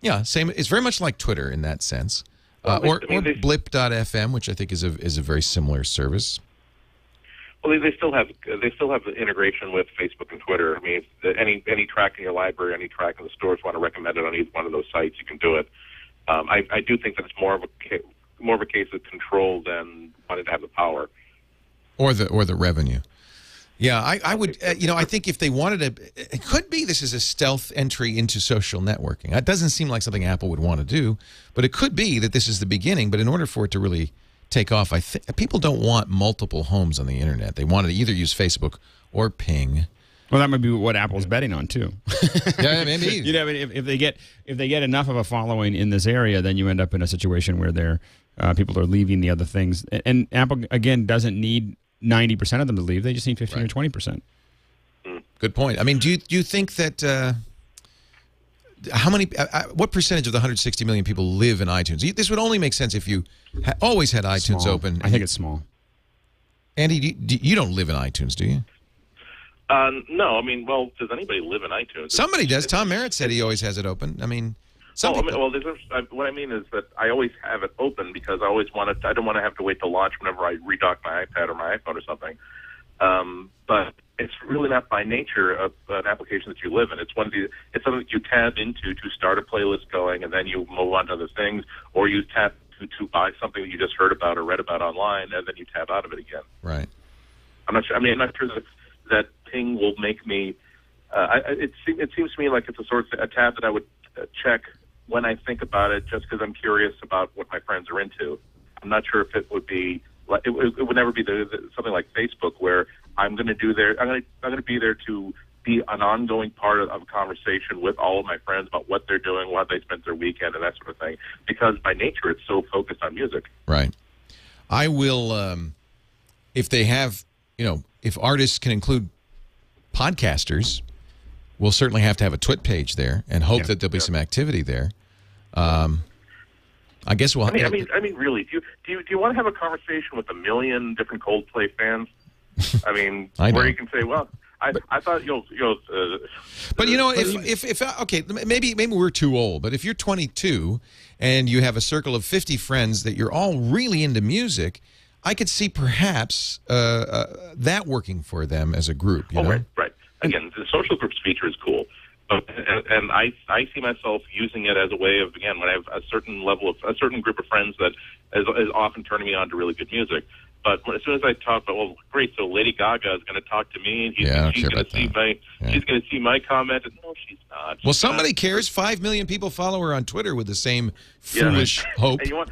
Yeah, same. It's very much like Twitter in that sense, or Blip.fm, which I think is a very similar service. Well, they still have the integration with Facebook and Twitter. I mean, any track in your library, any track in the stores want to recommend it on either one of those sites, you can do it. I do think that it's more of a case of control than wanting to have the power or the revenue. Yeah, I would. I think if they wanted to, it could be this is a stealth entry into social networking. That doesn't seem like something Apple would want to do, but it could be that this is the beginning. But in order for it to really take off, I think people don't want multiple homes on the internet. They want to either use Facebook or Ping. Well, that might be what Apple's betting on too. Yeah, maybe. If they get enough of a following in this area, then you end up in a situation where people are leaving the other things. And Apple again doesn't need 90% of them to leave. They just need 15 or 20%. Good point. I mean, do you think that how many? What percentage of the 160 million people live in iTunes? This would only make sense if you always had iTunes open. I think it's small. Andy, you don't live in iTunes, do you? No. I mean, well, does anybody live in iTunes? Somebody does. Tom Merritt said he always has it open. I mean, what I mean is that I always have it open because I don't want to have to wait to launch whenever I redock my iPad or my iPhone or something. But it's really not by nature of an application that you live in. It's it's something that you tab into to start a playlist going, and then you move on to other things, or you tap to buy something that you just heard about or read about online, and then you tab out of it again. Right. I'm not sure. I mean, I'm not sure that Ping will make me. It seems to me like it's a tab that I would check when I think about it, just because I'm curious about what my friends are into. I'm not sure if it would be. It would never be something like Facebook, where I'm going to be there to be an ongoing part of a conversation with all of my friends about what they're doing, what they spent their weekend, and that sort of thing. Because by nature, it's so focused on music. Right. I will, if they have, if artists can include podcasters, we'll certainly have to have a Twit page there and hope that there'll be some activity there. I guess we'll. I mean, really, do you want to have a conversation with 1 million different Coldplay fans? I mean, where you can say, well, I thought But if okay, maybe we're too old. But if you're 22 and you have a circle of 50 friends that you're all really into music, I could see perhaps that working for them as a group. You know? Right. Again, the social groups feature is cool. And I see myself using it as a way of, again, when I have a certain group of friends that is often turning me on to really good music. But as soon as I talk about, well, great, so Lady Gaga is going to talk to me, and she's going to see my comment, and no, she's not. Well, somebody cares. 5 million people follow her on Twitter with the same foolish hope. And you want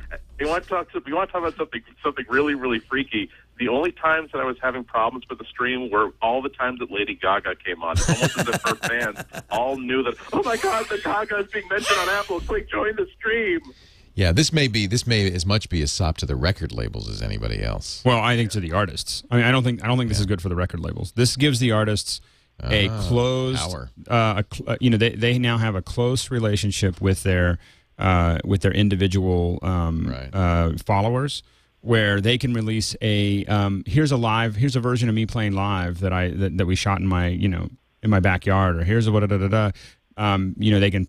to talk about something really, really freaky. The only times that I was having problems with the stream were all the times that Lady Gaga came on. It's almost as if her fans all knew that, oh my God, the Gaga is being mentioned on Apple. Quick, join the stream. Yeah, this may as much be a sop to the record labels as anybody else. Well, I think to the artists. I mean, I don't think this is good for the record labels. This gives the artists a closed power. They now have a close relationship with their individual followers, where they can release here's a version of me playing live that we shot in my in my backyard, or here's a they can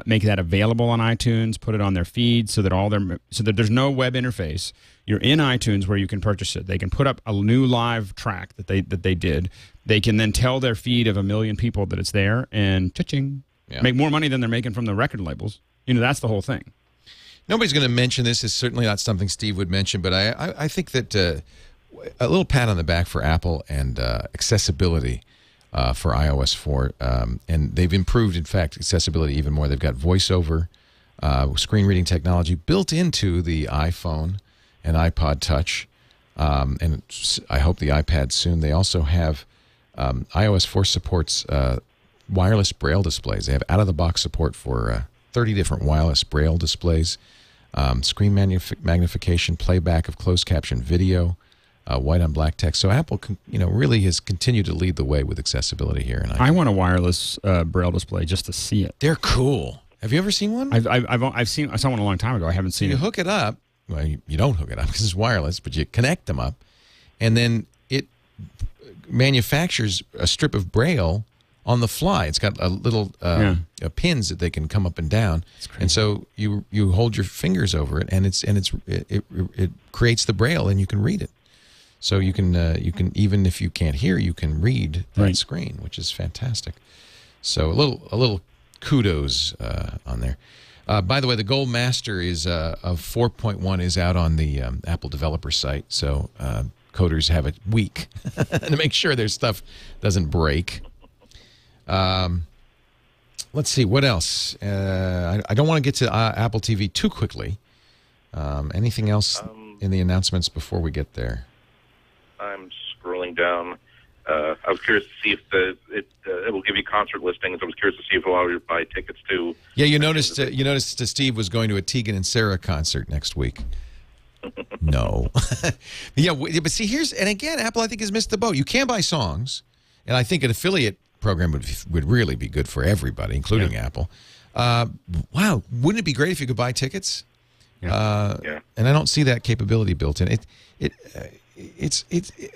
make that available on iTunes, put it on their feed so that there's no web interface. You're in iTunes where you can purchase it. They can put up a new live track that they did. They can then tell their feed of 1 million people that it's there, and cha-ching, make more money than they're making from the record labels. That's the whole thing. Nobody's going to mention this. It's certainly not something Steve would mention, but I think that a little pat on the back for Apple and accessibility for iOS 4. And they've improved, in fact, accessibility even more. They've got voiceover, screen reading technology built into the iPhone and iPod Touch, and I hope the iPad soon. They also have iOS 4 supports wireless Braille displays. They have out-of-the-box support for 30 different wireless Braille displays, screen magnification, playback of closed caption video, white on black text. So Apple, really has continued to lead the way with accessibility here. And I want a wireless Braille display just to see it. They're cool. Have you ever seen one? I saw one a long time ago. I haven't seen it. You hook it up. Well, you don't hook it up because it's wireless, but you connect them up, and then it manufactures a strip of Braille on the fly. It's got a little pins that they can come up and down, and so you hold your fingers over it, and it creates the braille, and you can read it. So you can even if you can't hear, you can read that screen, which is fantastic. So a little kudos on there. By the way, the Gold Master is of 4.1 is out on the Apple developer site. So coders have a week to make sure their stuff doesn't break. Let's see what else. I don't want to get to Apple TV too quickly. Anything else in the announcements before we get there? I'm scrolling down. I was curious to see if it will give you concert listings. I was curious to see if it allows you to buy tickets too. Yeah, you noticed Steve was going to a Tegan and Sarah concert next week. No. Yeah, but see, and again, Apple, I think, has missed the boat. You can buy songs, and I think an affiliate program would really be good for everybody, including Apple. Wow, wouldn't it be great if you could buy tickets? And I don't see that capability built in. It's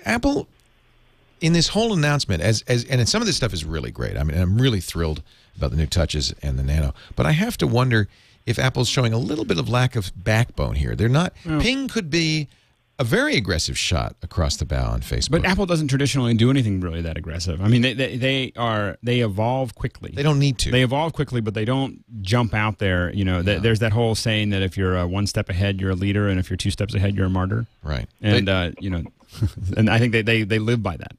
Apple in this whole announcement, and some of this stuff is really great. I mean, I'm really thrilled about the new touches and the Nano, but I have to wonder if Apple's showing a little bit of lack of backbone here. They're not. Ping could be a very aggressive shot across the bow on Facebook. But Apple doesn't traditionally do anything really that aggressive. I mean, they evolve quickly. They don't need to. They evolve quickly, but they don't jump out there. You know, there's that whole saying that if you're one step ahead, you're a leader, and if you're 2 steps ahead, you're a martyr. Right. And you know, and I think they live by that.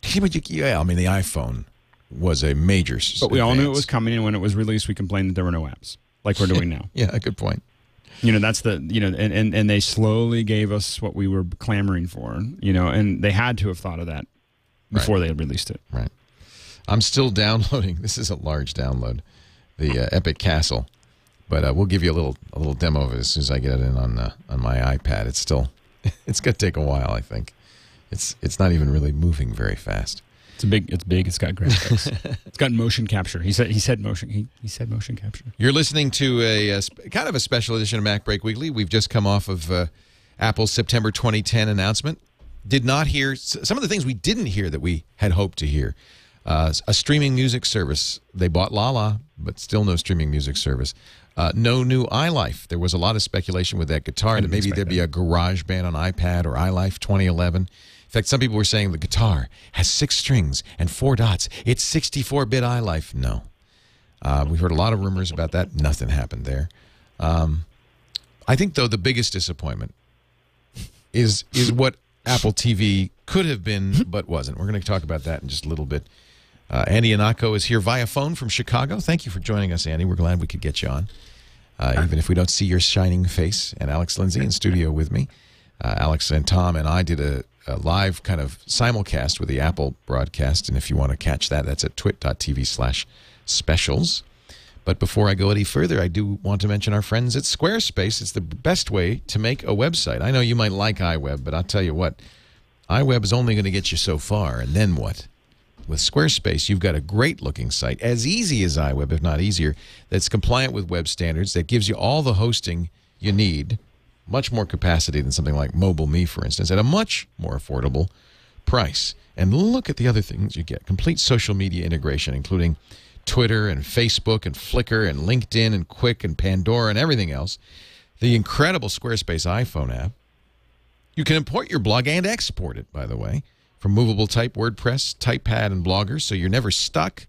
Yeah, I mean, the iPhone was a major. But we all knew it was coming, and when it was released, we complained that there were no apps, like we're doing now. Yeah, good point. You know, that's and they slowly gave us what we were clamoring for, you know, and they had to have thought of that before they had released it. Right. I'm still downloading. This is a large download, the Epic Castle, but we'll give you a little demo of it as soon as I get it in on my iPad. It's going to take a while, I think. It's not even really moving very fast. It's big. It's got graphics. It's got motion capture. He said motion. He said motion capture. You're listening to a kind of a special edition of MacBreak Weekly. We've just come off of Apple's September 2010 announcement. Did not hear some of the things we didn't hear that we had hoped to hear. A streaming music service. They bought Lala, but still no streaming music service. No new iLife. There was a lot of speculation with that guitar that maybe there'd be a garage band on iPad or iLife 2011. In fact, some people were saying the guitar has 6 strings and 4 dots. It's 64-bit iLife. No. We've heard a lot of rumors about that. Nothing happened there. I think, though, the biggest disappointment is what Apple TV could have been but wasn't. We're going to talk about that in just a little bit. Andy Ihnatko is here via phone from Chicago. Thank you for joining us, Andy. We're glad we could get you on, even if we don't see your shining face. And Alex Lindsay in studio with me. Alex and Tom and I did a live kind of simulcast with the Apple broadcast, and if you want to catch that, that's at twit.tv/specials. But before I go any further, I do want to mention our friends at Squarespace. It's the best way to make a website. I know you might like iWeb, but I'll tell you what, iWeb is only going to get you so far, and then what? With Squarespace, you've got a great-looking site, as easy as iWeb, if not easier, that's compliant with web standards, that gives you all the hosting you need, much more capacity than something like MobileMe, for instance, at a much more affordable price. And look at the other things you get. Complete social media integration, including Twitter and Facebook and Flickr and LinkedIn and Quik and Pandora and everything else. The incredible Squarespace iPhone app. You can import your blog and export it, by the way, from movable type WordPress, TypePad, and Bloggers, so you're never stuck.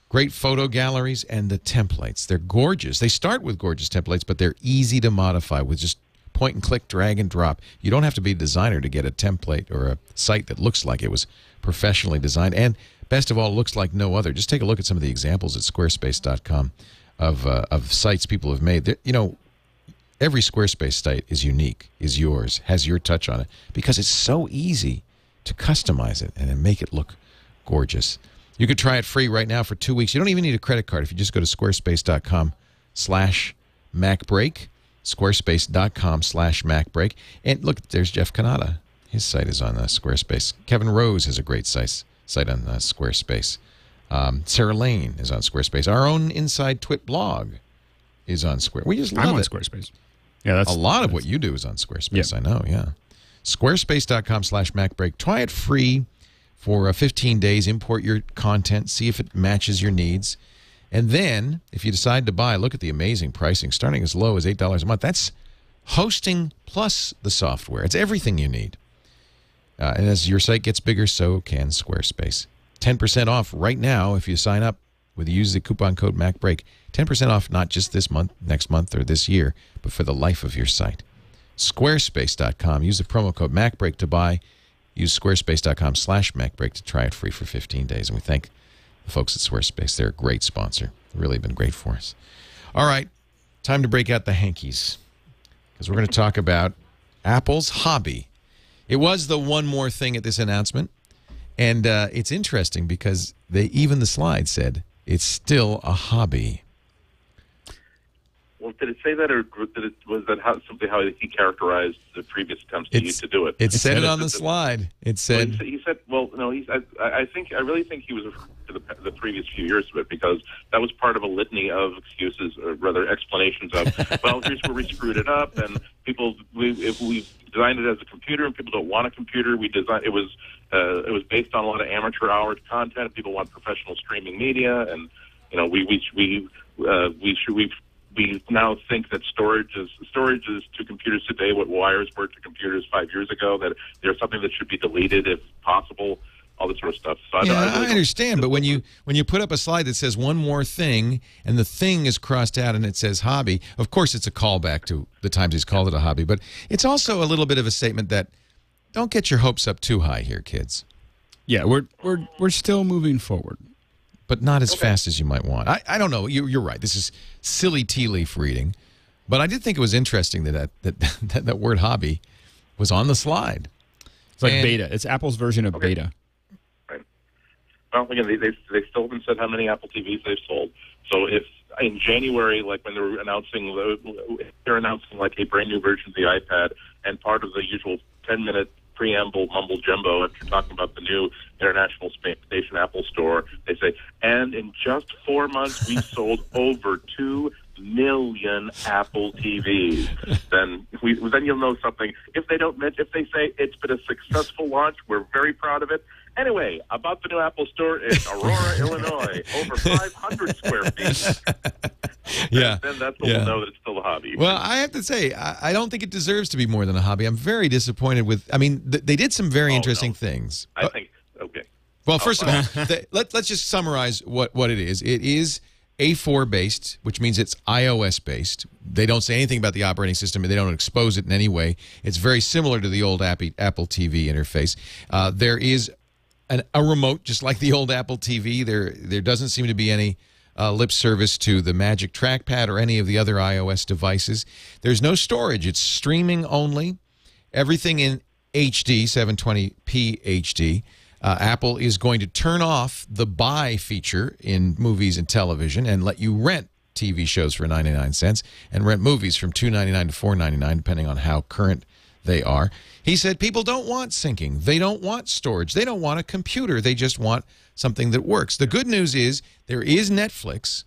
Great photo galleries and the templates. They're gorgeous. They start with gorgeous templates, but they're easy to modify with just point and click, drag and drop. You don't have to be a designer to get a template or a site that looks like it was professionally designed. And best of all, looks like no other. Just take a look at some of the examples at squarespace.com of sites people have made. You know, every Squarespace site is unique, is yours, has your touch on it, because it's so easy to customize it and then make it look gorgeous. You could try it free right now for 2 weeks. You don't even need a credit card if you just go to squarespace.com/MacBreak. Squarespace.com/MacBreak. And look, there's Jeff Kanata. His site is on Squarespace. Kevin Rose has a great site on Squarespace. Sarah Lane is on Squarespace. Our own Inside Twit blog is on Squarespace. We just love I'm on it. Squarespace. Yeah, that's a lot of what you do is on Squarespace. Yeah. I know, yeah. Squarespace.com/MacBreak. Try it free for 15 days. Import your content, see if it matches your needs. And then, if you decide to buy, look at the amazing pricing, starting as low as $8 a month. That's hosting plus the software. It's everything you need. And as your site gets bigger, so can Squarespace. 10% off right now if you sign up use the coupon code MacBreak. 10% off not just this month, next month, or this year, but for the life of your site. Squarespace.com. Use the promo code MacBreak to buy. Use squarespace.com/MacBreak to try it free for 15 days. And we thank the folks at Squarespace. They're a great sponsor. They've really been great for us. All right, time to break out the hankies, because we're going to talk about Apple's hobby. It was the one more thing at this announcement, and it's interesting because even the slide said it's still a hobby. Well, did it say that, or was that simply how he characterized the previous attempts to do it? It said it on the slide. It said he said, well, no, I really think he was referring to the previous few years of it, because that was part of a litany of excuses, or rather explanations of, well, here's where we screwed it up, and we designed it as a computer, and people don't want a computer. It was based on a lot of amateur hour content. People want professional streaming media, and we now think that storage is to computers today what wires were to computers 5 years ago, that there's something that should be deleted if possible, all this sort of stuff. So I understand, but when you put up a slide that says one more thing, and the thing is crossed out and it says hobby, of course it's a callback to the times he's called it a hobby, but it's also a little bit of a statement that don't get your hopes up too high here, kids. Yeah, we're still moving forward, but not as fast as you might want. I don't know. You're right. This is silly tea leaf reading, but I did think it was interesting that word hobby was on the slide. It's like beta. It's Apple's version of beta. Right. Well, again, they still haven't said how many Apple TVs they've sold. So if in January, like when they're announcing like a brand new version of the iPad, and part of the usual 10-minute preamble mumble jumbo after talking about the new International Space Station Apple Store, they say, and in just 4 months we sold over 2 million Apple TVs. then you'll know something. If they say it's been a successful launch, we're very proud of it. Anyway, about the new Apple Store in Aurora, Illinois, over 500 square feet. Yeah. Then that's when we'll know that it's still a hobby. Well, I have to say, I don't think it deserves to be more than a hobby. I'm very disappointed with, they did some very interesting things. I think, okay. Well, first of all, let's just summarize what it is. It is A4-based, which means it's iOS-based. They don't say anything about the operating system, and they don't expose it in any way. It's very similar to the old Apple TV interface. There is a remote, just like the old Apple TV. There doesn't seem to be any lip service to the Magic Trackpad or any of the other iOS devices. There's no storage. It's streaming only. Everything in HD, 720p HD. Apple is going to turn off the buy feature in movies and television and let you rent TV shows for 99 cents and rent movies from $2.99 to $4.99, depending on how current they are. He said people don't want syncing. They don't want storage. They don't want a computer. They just want something that works. The good news is there is Netflix.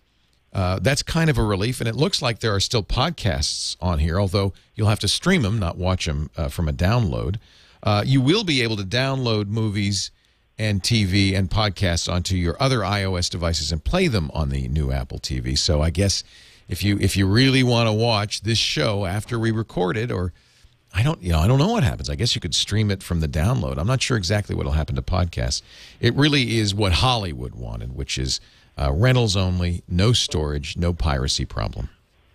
That's kind of a relief, and it looks like there are still podcasts on here, although you'll have to stream them, not watch them from a download. You will be able to download movies and TV and podcasts onto your other iOS devices and play them on the new Apple TV. So I guess if you really want to watch this show after we record it, or I don't know what happens. I guess you could stream it from the download. I'm not sure exactly what will happen to podcasts. It really is what Hollywood wanted, which is rentals only, no storage, no piracy problem.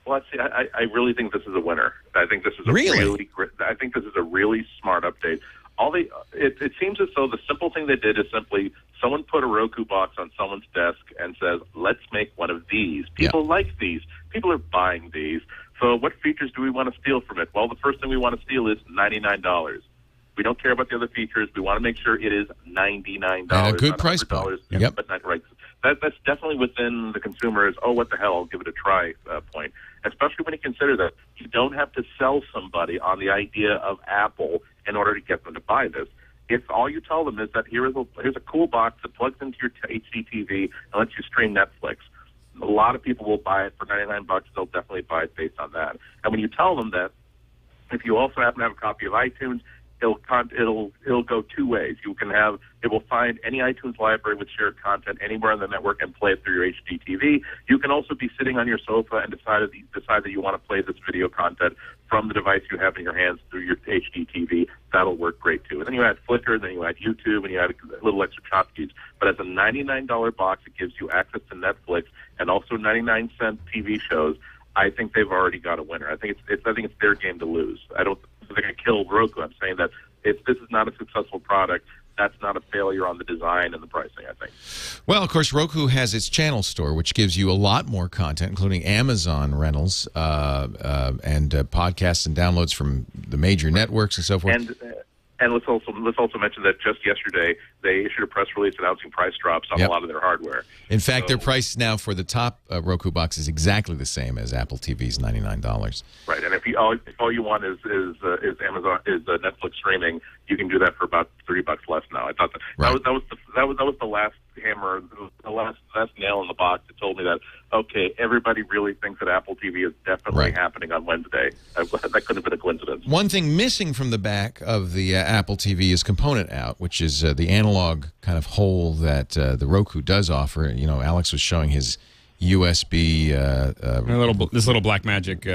Well, see, I really think this is a winner. I think this is I think this is a really smart update. It seems as though the simple thing they did is simply someone put a Roku box on someone's desk and says, let's make one of these. People like these. People are buying these. So what features do we want to steal from it? Well, the first thing we want to steal is $99. We don't care about the other features. We want to make sure it is $99. And a good price point. Yep. But not right. That's definitely within the consumer's, oh, what the hell, I'll give it a try point. Especially when you consider that you don't have to sell somebody on the idea of Apple in order to get them to buy this. If all you tell them is that here's a cool box that plugs into your HDTV and lets you stream Netflix, a lot of people will buy it for $99. They'll definitely buy it based on that. And when you tell them that if you also happen to have a copy of iTunes, it'll go two ways. It will find any iTunes library with shared content anywhere on the network and play it through your HD TV. You can also be sitting on your sofa and decide that you want to play this video content from the device you have in your hands through your HD TV. That'll work great too. And then you add Flickr, then you add YouTube, and you add a little extra hotkeys. But as a $99 box, it gives you access to Netflix and also 99-cent TV shows. I think they've already got a winner. I think it's their game to lose. I don't think they're going to kill Roku. I'm saying that if this is not a successful product, that's not a failure on the design and the pricing, I think. Well, of course, Roku has its channel store, which gives you a lot more content, including Amazon rentals and podcasts and downloads from the major networks and so forth. And let's also mention that just yesterday they issued a press release announcing price drops on a lot of their hardware. In fact, their price now for the top Roku box is exactly the same as Apple TV's $99. Right, and if all you want is Amazon Netflix streaming, you can do that for about $30 less now. I thought that was the last hammer, the last nail in the box that told me that everybody really thinks that Apple TV is definitely happening on Wednesday. That couldn't have been a coincidence. One thing missing from the back of the Apple TV is component out, which is the analog kind of hole that the Roku does offer. You know, Alex was showing his USB this little Blackmagic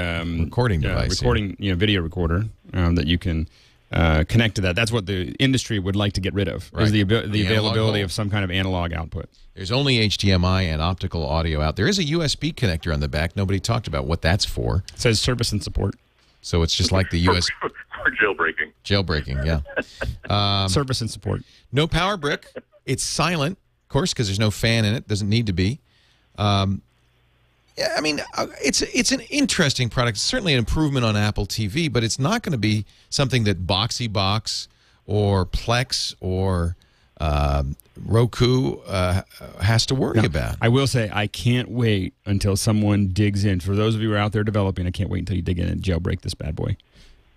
recording device, video recorder that you can connect to that. That's what the industry would like to get rid of, is the availability of some kind of analog output. There's only HDMI and optical audio out. There is a USB connector on the back. Nobody talked about what that's for. It says service and support. So it's just like the USB. For jailbreaking. Jailbreaking, yeah. Service and support. No power brick. It's silent, of course, because there's no fan in it. Doesn't need to be. Yeah, I mean, it's an interesting product. It's certainly an improvement on Apple TV, but it's not going to be something that Boxy Box or Plex or Roku has to worry about. I will say I can't wait until someone digs in. For those of you who are out there developing, I can't wait until you dig in and jailbreak this bad boy,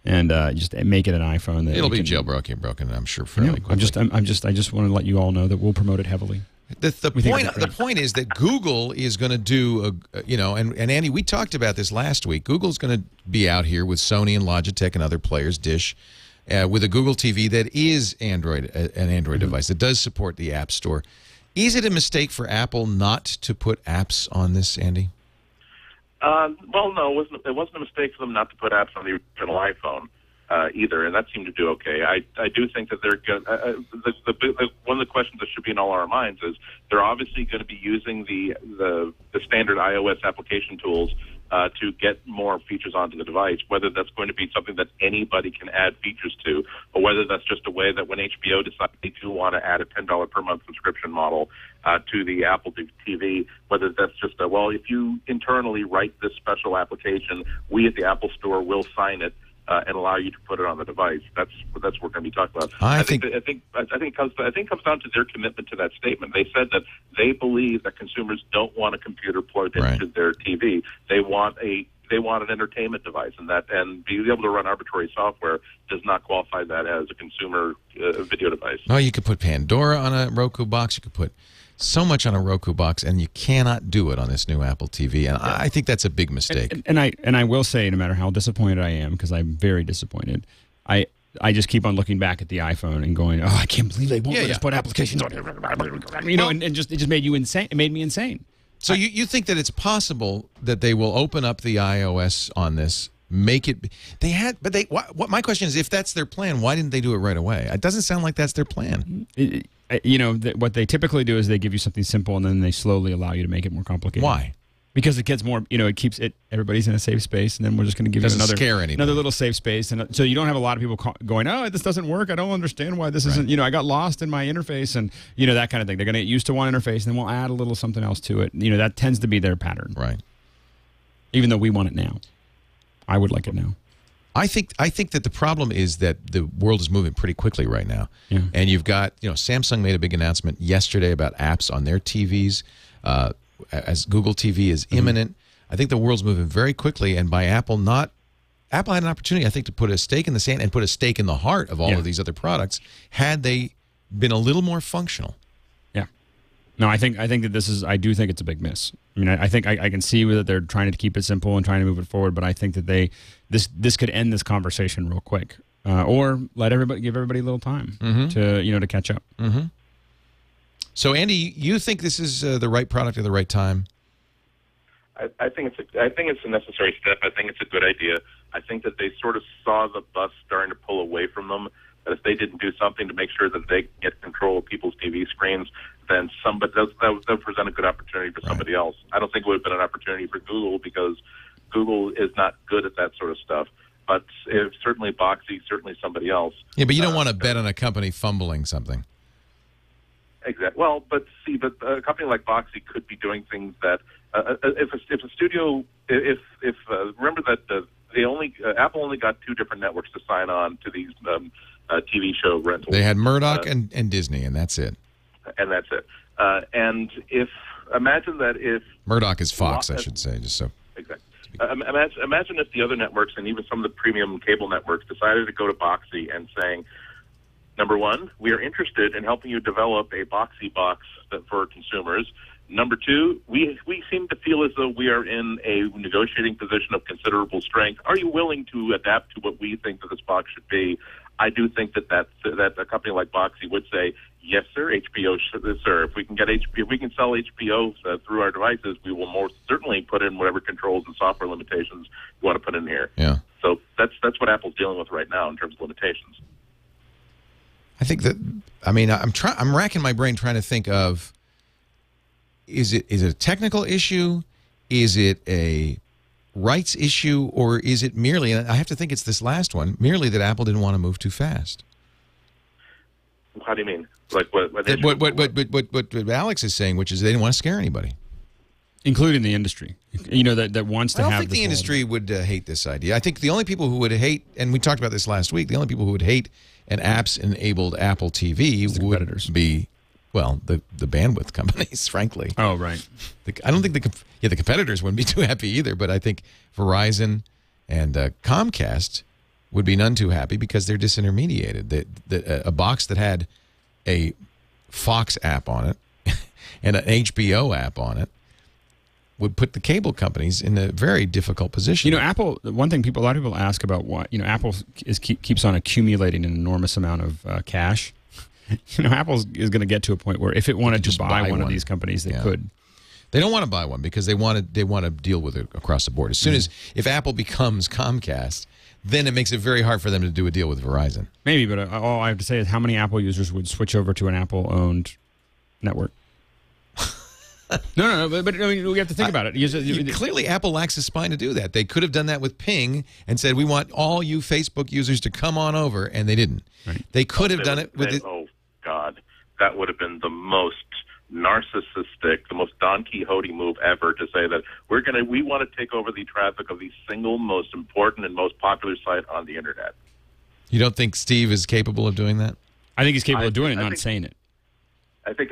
and just make it an iPhone. That it'll be jailbroken, I'm sure, fairly quickly. I just want to let you all know that we'll promote it heavily. The point is that Google is going to do and Andy, we talked about this last week. Google's going to be out here with Sony and Logitech and other players, Dish, with a Google TV that is an Android device that does support the App Store. Is it a mistake for Apple not to put apps on this, Andy? Well, no, it wasn't a mistake for them not to put apps on the original iPhone. Either, and that seemed to do okay. I do think that they're going. One of the questions that should be in all our minds is they're obviously going to be using the standard iOS application tools to get more features onto the device. Whether that's going to be something that anybody can add features to, or whether that's just a way that when HBO decides they do want to add a $10 per month subscription model to the Apple TV, whether that's just if you internally write this special application, we at the Apple Store will sign it. And allow you to put it on the device. That's what we're going to be talking about. I think it comes down to their commitment to that statement. They said that they believe that consumers don't want a computer plugged into their TV. They want an entertainment device, and being able to run arbitrary software does not qualify that as a consumer video device. No, you could put Pandora on a Roku box. You could put so much on a Roku box, and you cannot do it on this new Apple TV. And I think that's a big mistake. And I will say, no matter how disappointed I am, because I'm very disappointed, I just keep on looking back at the iPhone and going, oh, I can't believe they won't let us put applications on here. And it just made you insane. It made me insane. So you think that it's possible that they will open up the iOS on this, make it? What my question is, if that's their plan, why didn't they do it right away? It doesn't sound like that's their plan. What they typically do is they give you something simple and then they slowly allow you to make it more complicated. Why? Because it gets more, it keeps it, everybody's in a safe space, and then we're just going to give you another little safe space. And so you don't have a lot of people going, oh, this doesn't work. I don't understand why this isn't, I got lost in my interface, and, that kind of thing. They're going to get used to one interface, and then we'll add a little something else to it. That tends to be their pattern. Right. Even though we want it now. I would like it now. I think that the problem is that the world is moving pretty quickly right now. Yeah. And you've got, Samsung made a big announcement yesterday about apps on their TVs, as Google TV is imminent. I think the world's moving very quickly, and by Apple had an opportunity, I think, to put a stake in the sand and put a stake in the heart of all of these other products had they been a little more functional. Yeah. No, I think that I do think it's a big miss. I mean, I think I can see that they're trying to keep it simple and trying to move it forward, but I think that this could end this conversation real quick. or give everybody a little time to catch up. Mm-hmm. So, Andy, you think this is the right product at the right time? I think it's a necessary step. I think it's a good idea. I think that they sort of saw the bus starting to pull away from them. That if they didn't do something to make sure that they get control of people's TV screens, then that would present a good opportunity for somebody else. I don't think it would have been an opportunity for Google because Google is not good at that sort of stuff. But certainly Boxy, certainly somebody else. Yeah, but you don't want to bet on a company fumbling something. Exactly. Well, but a company like Boxy could be doing things that if a studio, remember that Apple only got 2 different networks to sign on to these TV show rentals. They had Murdoch and Disney, and that's it. And that's it. And imagine that if Murdoch is Fox, I should say, just so. Exactly. Imagine if the other networks and even some of the premium cable networks decided to go to Boxy and saying, number one, we are interested in helping you develop a Boxy box for consumers. Number two, we seem to feel as though we are in a negotiating position of considerable strength. Are you willing to adapt to what we think that this box should be? I do think that a company like Boxy would say, yes, sir, HBO, sir. If we can sell HBO through our devices, we will most certainly put in whatever controls and software limitations you want to put in here. Yeah. So that's what Apple's dealing with right now in terms of limitations. I think that, I'm racking my brain trying to think of, is it a technical issue? Is it a rights issue? Or is it merely, and I have to think it's this last one, merely that Apple didn't want to move too fast? How do you mean? Like what Alex is saying, which is they didn't want to scare anybody. Including the industry, that wants to have. I don't think the industry would hate this idea. I think the only people who would hate, and we talked about this last week, the only people who would hate an apps-enabled Apple TV would be, well, the bandwidth companies, frankly. Oh, right. I don't think the competitors wouldn't be too happy either, but I think Verizon and Comcast would be none too happy because they're disintermediated. A box that had a Fox app on it and an HBO app on it would put the cable companies in a very difficult position. Apple. One thing a lot of people ask about why Apple keeps on accumulating an enormous amount of cash. Apple is going to get to a point where if it wanted to buy one of these companies, they could. They don't want to buy one because they want to deal with it across the board. As soon as if Apple becomes Comcast, then it makes it very hard for them to do a deal with Verizon. Maybe, but all I have to say is how many Apple users would switch over to an Apple-owned network? No, but we have to think about it. Clearly, Apple lacks the spine to do that. They could have done that with Ping and said, we want all you Facebook users to come on over, and they didn't. Right. They could have done it with... Oh, God. That would have been the most narcissistic, the most Don Quixote move ever to say that we want to take over the traffic of the single most important and most popular site on the Internet. You don't think Steve is capable of doing that? I think he's capable of doing it, not saying it. I think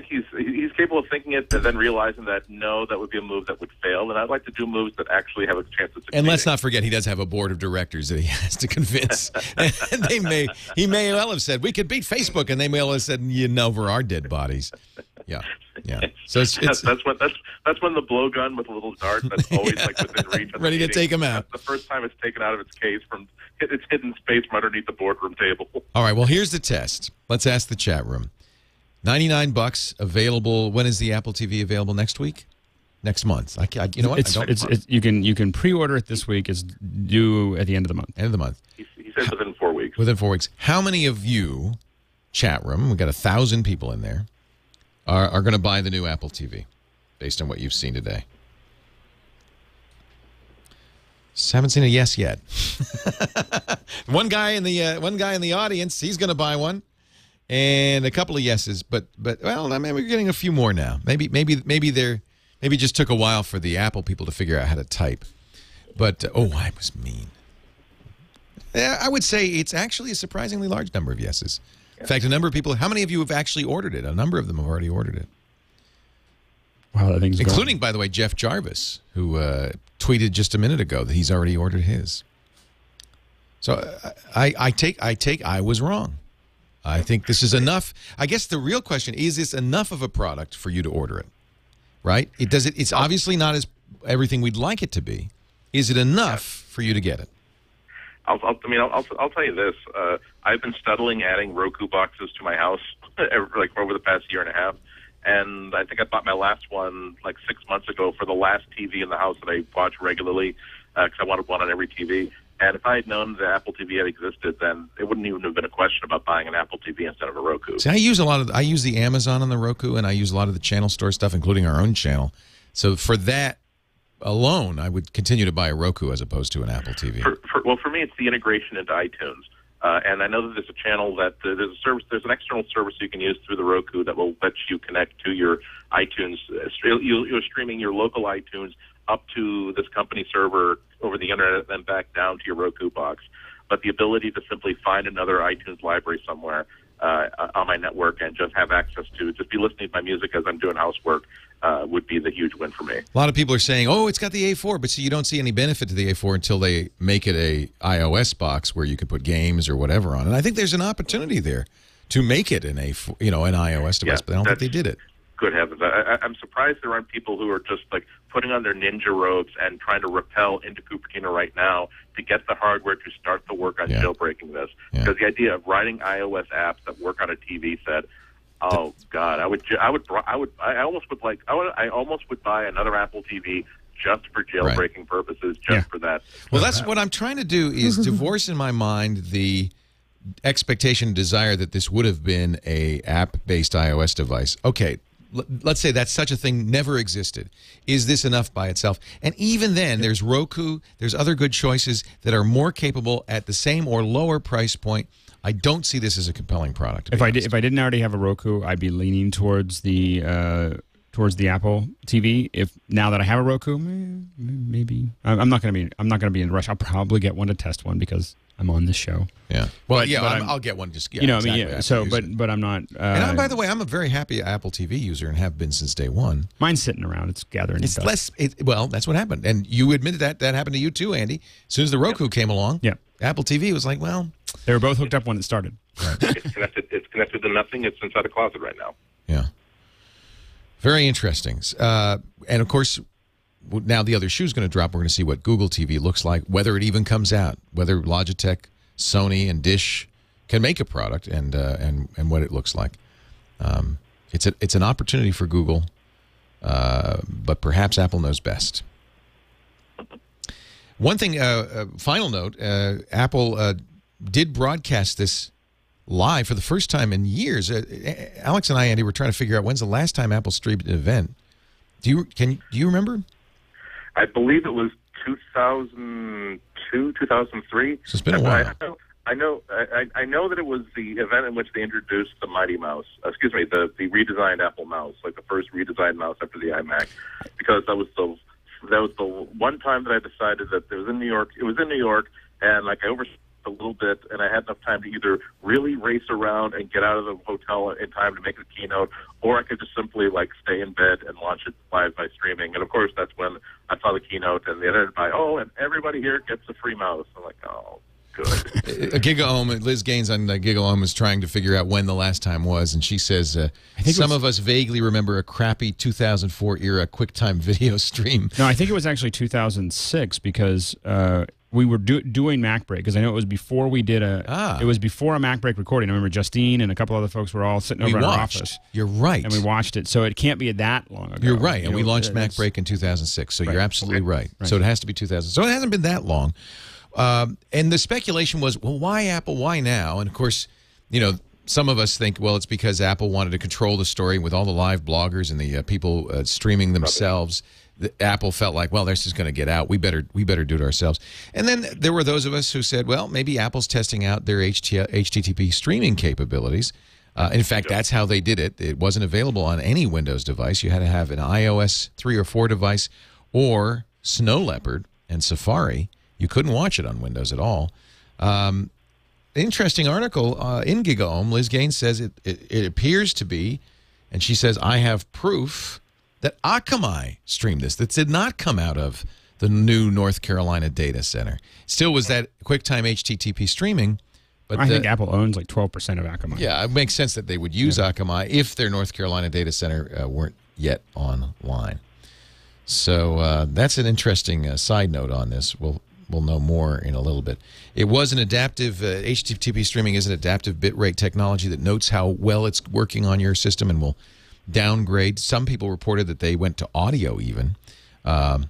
he's capable of thinking it and then realizing that no, that would be a move that would fail. And I'd like to do moves that actually have a chance of succeeding. And let's not forget, he does have a board of directors that he has to convince. And he may well have said we could beat Facebook, and they may well have said over our dead bodies. Yeah. So it's that's when the blowgun with a little dart that's always like within reach, ready to take him out. That's the first time it's taken out of its case from its hidden space from underneath the boardroom table. All right. Well, here's the test. Let's ask the chat room. $99 available. When is the Apple TV available? Next week? Next month? You know what? You can pre-order it this week. It's due at the end of the month. End of the month. He said within 4 weeks. Within 4 weeks. How many of you, chat room, we've got 1,000 people in there, are going to buy the new Apple TV based on what you've seen today? Haven't seen a yes yet. One guy in the audience, he's going to buy one. And a couple of yeses, but well, I mean, we're getting a few more now. Maybe it just took a while for the Apple people to figure out how to type. But I was mean. Yeah, I would say it's actually a surprisingly large number of yeses. In fact, a number of people. How many of you have actually ordered it? A number of them have already ordered it. Wow, that thing's including, by the way, Jeff Jarvis, who tweeted just a minute ago that he's already ordered his. So I was wrong. I think this is enough. I guess the real question is this enough of a product for you to order it, right? It's obviously not as everything we'd like it to be. Is it enough for you to get it? I'll tell you this. I've been studying adding Roku boxes to my house over the past year and a half. And I think I bought my last one like 6 months ago for the last TV in the house that I watch regularly because I wanted one on every TV. And if I had known that Apple TV had existed, then it wouldn't even have been a question about buying an Apple TV instead of a Roku. See, I use the Amazon on the Roku, and I use a lot of the channel store stuff, including our own channel. So for that alone, I would continue to buy a Roku as opposed to an Apple TV. For me, it's the integration into iTunes. And I know that there's a channel that there's an external service you can use through the Roku that will let you connect to your iTunes. You're streaming your local iTunes up to this company server over the internet and then back down to your Roku box. But the ability to simply find another iTunes library somewhere on my network and just have access to, just be listening to my music as I'm doing housework would be the huge win for me. A lot of people are saying, oh, it's got the A4, but see, you don't see any benefit to the A4 until they make it a iOS box where you can put games or whatever on. And I think there's an opportunity there to make it an A4, an iOS device, but I don't think they did it. Good heavens. I'm surprised there aren't people who are just like putting on their ninja robes and trying to rappel into Cupertino right now to get the hardware to start the work on jailbreaking this. Because the idea of writing iOS apps that work on a TV set, oh God, I almost would buy another Apple TV just for jailbreaking purposes, just for that. Well, that's what I'm trying to do is divorce in my mind the expectation and desire that this would have been a app-based iOS device. Okay, let's say that such a thing never existed. Is this enough by itself? And even then, there's Roku, there's other good choices that are more capable at the same or lower price point. I don't see this as a compelling product. If I didn't already have a Roku, I'd be leaning towards the Apple TV. If now that I have a Roku, maybe I'm not going to be in a rush. I'll probably get one to test one because I'm on this show. Yeah. Well, I'll get one. Just exactly. So, but I'm not. And by the way, I'm a very happy Apple TV user and have been since day one. Mine's sitting around. It's gathering. It's dust. Less. Well, that's what happened, and you admitted that happened to you too, Andy. As soon as the Roku came along, Apple TV was like, well, they were both hooked up when it started. Right. It's connected to nothing. It's inside a closet right now. Yeah. Very interesting. And of course, now the other shoe's going to drop. We're going to see what Google TV looks like, whether it even comes out, whether Logitech, Sony, and Dish can make a product, and what it looks like. It's an opportunity for Google, but perhaps Apple knows best. One thing, final note, Apple did broadcast this live for the first time in years. Alex and I, Andy, were trying to figure out when's the last time Apple streamed an event. Do you remember? I believe it was 2002, 2003. So it's been a while. I know that it was the event in which they introduced the Mighty Mouse. Excuse me, the redesigned Apple mouse, like the first redesigned mouse after the iMac, because that was the one time that I decided that it was in New York. It was in New York, and like I overslept a little bit, and I had enough time to either really race around and get out of the hotel in time to make the keynote, or I could just simply like stay in bed and watch it live by streaming. And of course, that's when I saw the keynote and they ended by, and everybody here gets a free mouse. I'm like, oh, good. GigaOM, Liz Gaines on GigaOM is trying to figure out when the last time was, and she says, I think some of us vaguely remember a crappy 2004 era QuickTime video stream. No, I think it was actually 2006 because we were doing MacBreak, because I know it was before we did it was before a MacBreak recording. I remember Justine and a couple other folks were all sitting over in our office. You're right. And we watched it, so it can't be that long ago. You're right, and we launched MacBreak in 2006, so you're absolutely right. So it has to be 2000. So it hasn't been that long. And the speculation was, well, why Apple? Why now? And of course, some of us think, well, it's because Apple wanted to control the story with all the live bloggers and the people streaming themselves. Apple felt like, well, this is going to get out. We better do it ourselves. And then there were those of us who said, well, maybe Apple's testing out their HTTP streaming capabilities. In fact, that's how they did it. It wasn't available on any Windows device. You had to have an iOS 3 or 4 device or Snow Leopard and Safari. You couldn't watch it on Windows at all. Interesting article in GigaOM. Liz Gaines says it appears to be, and she says, I have proof that Akamai streamed this. That did not come out of the new North Carolina data center. Still was that QuickTime HTTP streaming. But I think Apple owns like 12% of Akamai. Yeah, it makes sense that they would use Akamai if their North Carolina data center weren't yet online. So that's an interesting side note on this. We'll we'll know more in a little bit. It was an adaptive HTTP streaming is an adaptive bitrate technology that notes how well it's working on your system and will downgrade. Some people reported that they went to audio even. And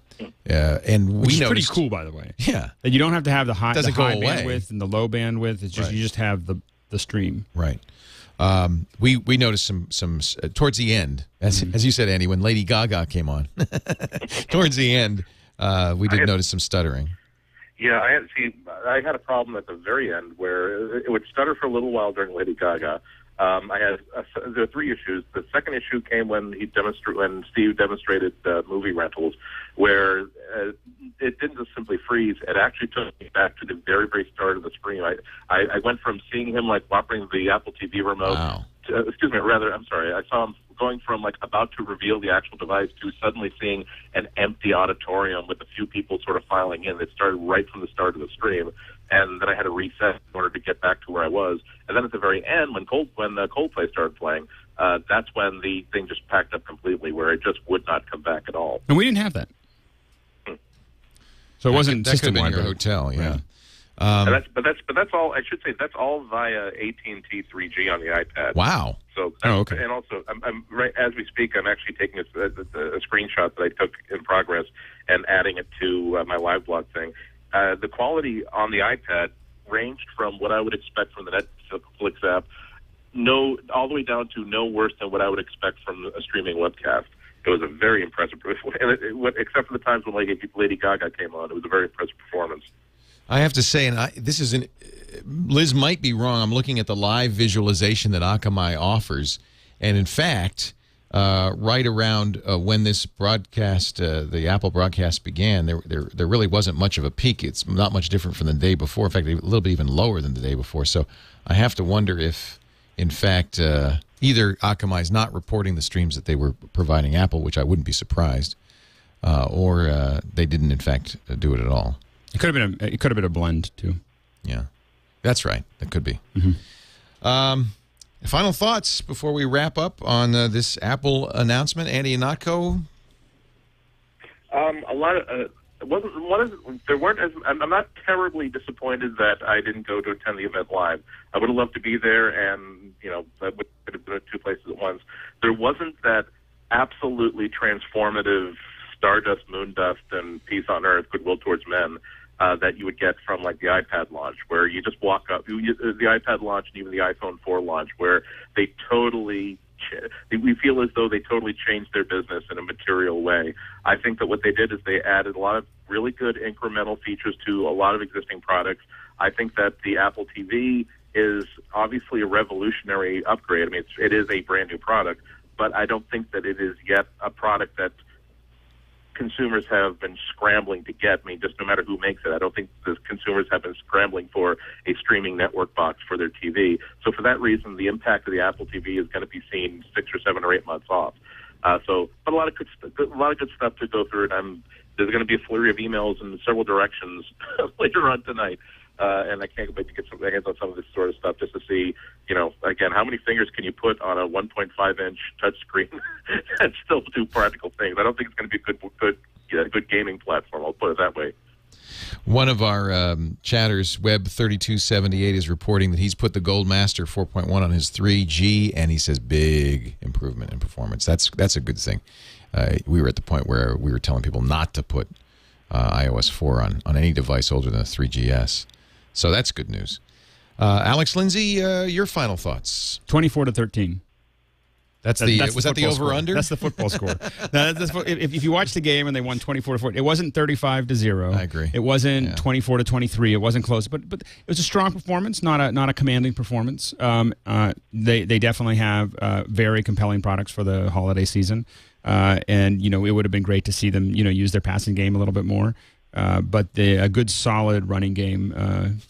Which is noticed, pretty cool, by the way. Yeah, that you don't have to have the high away. bandwidth and the low bandwidth. It's just you just have the stream. Right. We noticed some towards the end, as you said, Andy, when Lady Gaga came on. Towards the end, we did notice some stuttering. Yeah, I had a problem at the very end where it would stutter for a little while during Lady Gaga. There are three issues. The second issue came when Steve demonstrated movie rentals, where it didn't just simply freeze. It actually took me back to the very, very start of the stream. I went from seeing him like operating the Apple TV remote. Wow. I saw him going from like about to reveal the actual device to suddenly seeing an empty auditorium with a few people sort of filing in. It started right from the start of the stream, and then I had to reset in order to get back to where I was. And then at the very end, when Coldplay started playing, that's when the thing just packed up completely, where it just would not come back at all. And we didn't have that. So it wasn't that could have been system-wide. your hotel, yeah. Right. But that's all. I should say that's all via AT&T 3G on the iPad. Wow. So okay. And also, I'm right as we speak. I'm actually taking a screenshot that I took in progress and adding it to my live blog thing. The quality on the iPad ranged from what I would expect from the Netflix app, all the way down to no worse than what I would expect from a streaming webcast. It was a very impressive, except for the times when Lady Gaga came on. It was a very impressive performance. I have to say, and Liz might be wrong. I'm looking at the live visualization that Akamai offers, and in fact, right around when this broadcast, the Apple broadcast began, there really wasn't much of a peak. It's not much different from the day before. In fact, a little bit even lower than the day before. So I have to wonder if, in fact, either Akamai is not reporting the streams that they were providing Apple, which I wouldn't be surprised, or they didn't, in fact, do it at all. It could have been a blend too. Yeah, that's right. That could be. Final thoughts before we wrap up on this Apple announcement, Andy Ihnatko? A lot of there weren't as. I'm not terribly disappointed that I didn't go to attend the event live. I would have loved to be there, and I would have been at two places at once. There wasn't that absolutely transformative stardust, moon dust, and peace on earth, goodwill towards men that you would get from like the iPad launch, where you just walk up. The iPad launch and even the iPhone 4 launch, where we feel as though they totally changed their business in a material way. I think that what they did is they added a lot of really good incremental features to a lot of existing products. I think that the Apple TV is obviously a revolutionary upgrade. I mean, it is a brand new product, but I don't think that it is yet a product that consumers have been scrambling to get. I mean, just no matter who makes it, I don't think the consumers have been scrambling for a streaming network box for their TV. So for that reason, the impact of the Apple TV is going to be seen 6 or 7 or 8 months off. But a lot of good stuff to go through, and there's going to be a flurry of emails in several directions later on tonight. And I can't wait to get my hands on some of this sort of stuff just to see, again, how many fingers can you put on a 1.5-inch touchscreen and still do practical things. I don't think it's going to be a good gaming platform. I'll put it that way. One of our chatters, Web3278, is reporting that he's put the Gold Master 4.1 on his 3G, and he says big improvement in performance. That's a good thing. We were at the point where we were telling people not to put iOS 4 on any device older than a 3GS. So that's good news. Alex, Lindsay, your final thoughts. 24-13. Was that the over-under? That's the football score. Now, if you watch the game and they won 24-14, it wasn't 35-0. I agree. It wasn't 24-23. It wasn't close, but it was a strong performance, not a commanding performance. They definitely have very compelling products for the holiday season, and it would have been great to see them use their passing game a little bit more. But a good, solid running game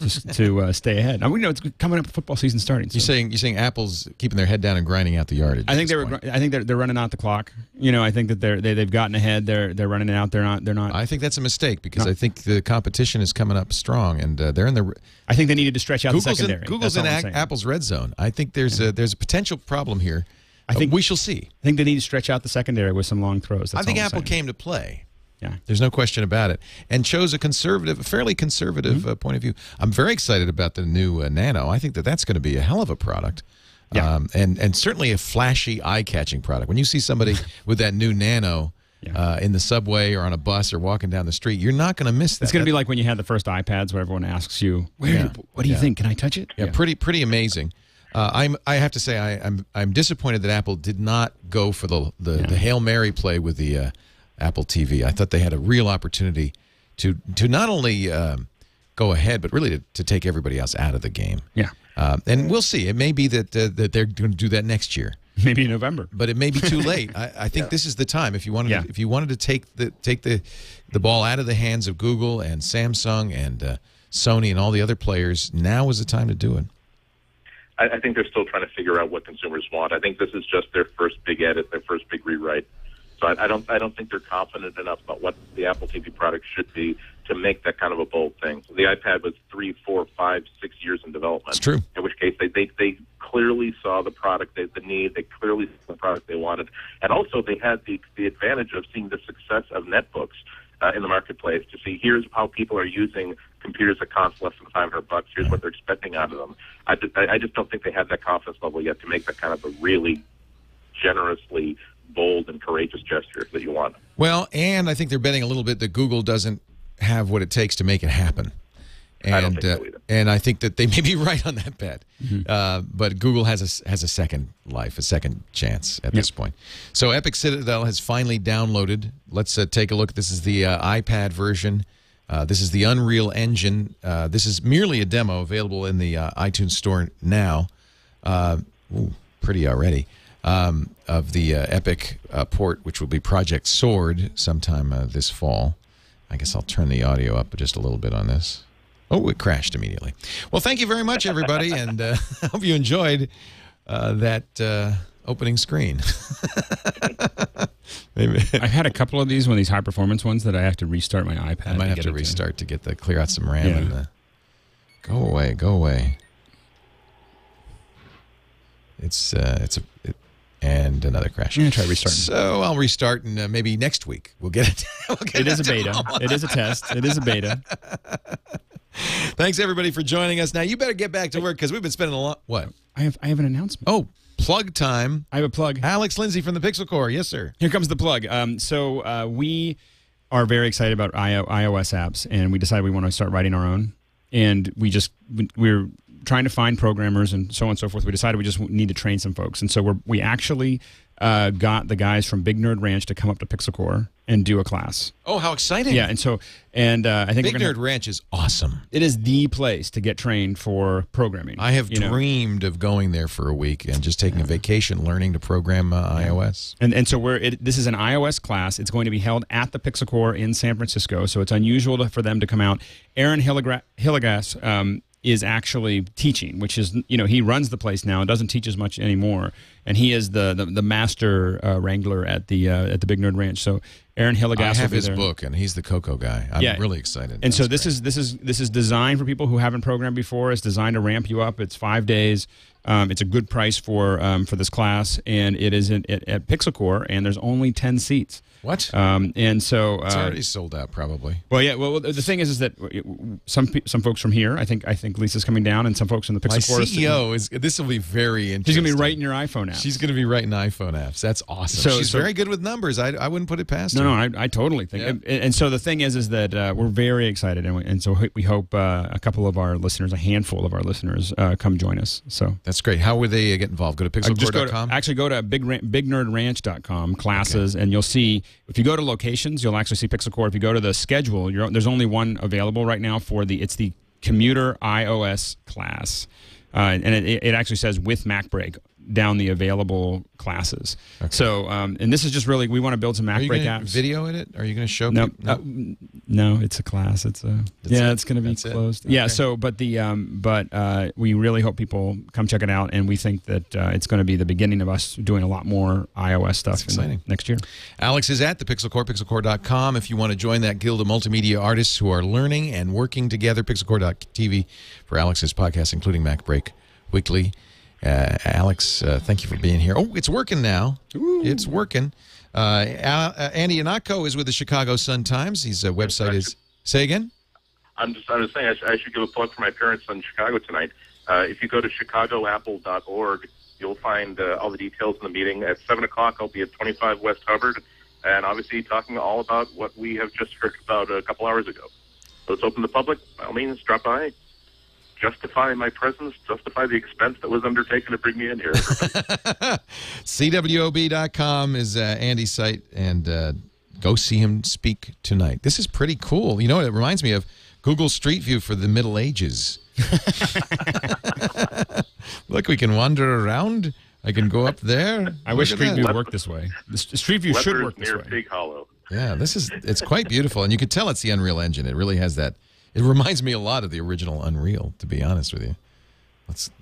to stay ahead. I mean, it's coming up. Football season starting. So. You're saying Apple's keeping their head down and grinding out the yardage. I think they're running out the clock. I think that they've gotten ahead. They're running it out. They're not. I think that's a mistake because I think the competition is coming up strong, and they're in the. I think they needed to stretch out the secondary. Google's in Apple's red zone. I think there's a potential problem here. I think we shall see. I think they need to stretch out the secondary with some long throws. I think Apple came to play. Yeah. There's no question about it. And chose a fairly conservative point of view. I'm very excited about the new Nano. I think that that's going to be a hell of a product. Yeah. And certainly a flashy, eye-catching product. When you see somebody with that new Nano in the subway or on a bus or walking down the street, you're not going to miss that. It's going to be like when you had the first iPads where everyone asks you, what do you think? Can I touch it? Yeah, pretty amazing. I have to say I'm disappointed that Apple did not go for the Hail Mary play with the Apple TV. I thought they had a real opportunity to not only go ahead, but really to take everybody else out of the game. Yeah. And we'll see. It may be that they're going to do that next year. Maybe in November. But it may be too late. I think this is the time. If you wanted to take the ball out of the hands of Google and Samsung and Sony and all the other players, now is the time to do it. I think they're still trying to figure out what consumers want. I think this is just their first big edit, their first big rewrite. So I don't think they're confident enough about what the Apple TV product should be to make that kind of a bold thing. So the iPad was 3, 4, 5, 6 years in development. It's true. In which case they clearly saw the product, the need. They clearly saw the product they wanted, and also they had the advantage of seeing the success of netbooks in the marketplace to see here's how people are using computers that cost less than $500. Here's what they're expecting out of them. I just don't think they have that confidence level yet to make that kind of a really generously bold and courageous gesture that you want. Well, and I think they're betting a little bit that Google doesn't have what it takes to make it happen. And, I don't think so either. And I think that they may be right on that bet. But Google has a second life, a second chance at this point. So Epic Citadel has finally downloaded. Let's take a look. This is the iPad version. This is the Unreal Engine. This is merely a demo available in the iTunes Store now. Pretty already. Of the Epic port, which will be Project Sword sometime this fall. I guess I'll turn the audio up just a little bit on this. Oh, it crashed immediately. Well, thank you very much, everybody, and I hope you enjoyed that opening screen. Maybe. I've had a couple of these, these high-performance ones, that I have to restart my iPad. I might have to restart to clear out some RAM. Yeah. And go away. And another crash. Yeah, try restarting. So I'll restart, and maybe next week we'll get it. It is a beta. It is a test. It is a beta. Thanks, everybody, for joining us. Now, you better get back to work because we've been spending a lot. What? I have an announcement. Oh, plug time. I have a plug. Alex Lindsay from the Pixel Corps. Yes, sir. Here comes the plug. So we are very excited about iOS apps, and we decided we want to start writing our own. And we're trying to find programmers and so on and so forth. We decided we just need to train some folks. And so we actually got the guys from Big Nerd Ranch to come up to Pixel Corps and do a class. Oh, how exciting. Yeah, and I think Big Nerd Ranch is awesome. It is the place to get trained for programming. I have dreamed of going there for a week and just taking a vacation learning to program iOS. And so this is an iOS class. It's going to be held at the Pixel Corps in San Francisco, so it's unusual for them to come out. Aaron Hillegas is actually teaching, which is, he runs the place now and doesn't teach as much anymore. And he is the master wrangler at the Big Nerd Ranch. So Aaron Hillegas. I have his book, and he's the Cocoa guy. I'm really excited. And so this is designed for people who haven't programmed before. It's designed to ramp you up. It's 5 days. It's a good price for this class, and it is at Pixel Corps, and there's only 10 seats. What? And so it's already sold out, probably. Well, yeah. Well, the thing is that some folks from here, I think Lisa's coming down, and some folks in the Pixel Corps. My CEO is. This will be very interesting. She's gonna be writing your iPhone apps. She's gonna be writing iPhone apps. That's awesome. She's very good with numbers. I wouldn't put it past her. No, I totally think. Yeah. And so the thing is that we're very excited, and so we hope a couple of our listeners, a handful of our listeners, come join us. So that's great. How would they get involved? Go to pixelcore.com? Actually, go to bignerdranch.com, classes, and you'll see. If you go to locations, you'll actually see Pixel Corps. If you go to the schedule, there's only one available right now it's the commuter iOS class, and it actually says with MacBreak down the available classes. Okay. So, and this is just really, we want to build some MacBreak apps. Video in it? Are you going to show no, people? No, it's a class. It's going to be closed. Okay. Yeah. So, but we really hope people come check it out, and we think that it's going to be the beginning of us doing a lot more iOS stuff next year. Alex is at the Pixel Corps, pixelcorps.com. If you want to join that guild of multimedia artists who are learning and working together, pixelcorps.tv for Alex's podcast, including MacBreak Weekly. Alex, thank you for being here. Oh, it's working now. Ooh. It's working. Andy Ihnatko is with the Chicago Sun-Times. His website is... Say again? I was saying I should give a plug for my appearance in Chicago tonight. If you go to chicagoapple.org, you'll find all the details in the meeting. At 7 o'clock, I'll be at 25 West Hubbard, and obviously talking all about what we have just heard about a couple hours ago. So it's open to the public. By all means, drop by. Justify my presence, justify the expense that was undertaken to bring me in here. CWOB.com is Andy's site, and go see him speak tonight. This is pretty cool. You know what it reminds me of? Google Street View for the Middle Ages. Look, we can wander around. I can go up there. I wish Street View worked this way. The Street View should work this way. Big Hollow. Yeah, it's quite beautiful, and you can tell it's the Unreal Engine. It really has that. It reminds me a lot of the original Unreal, to be honest with you.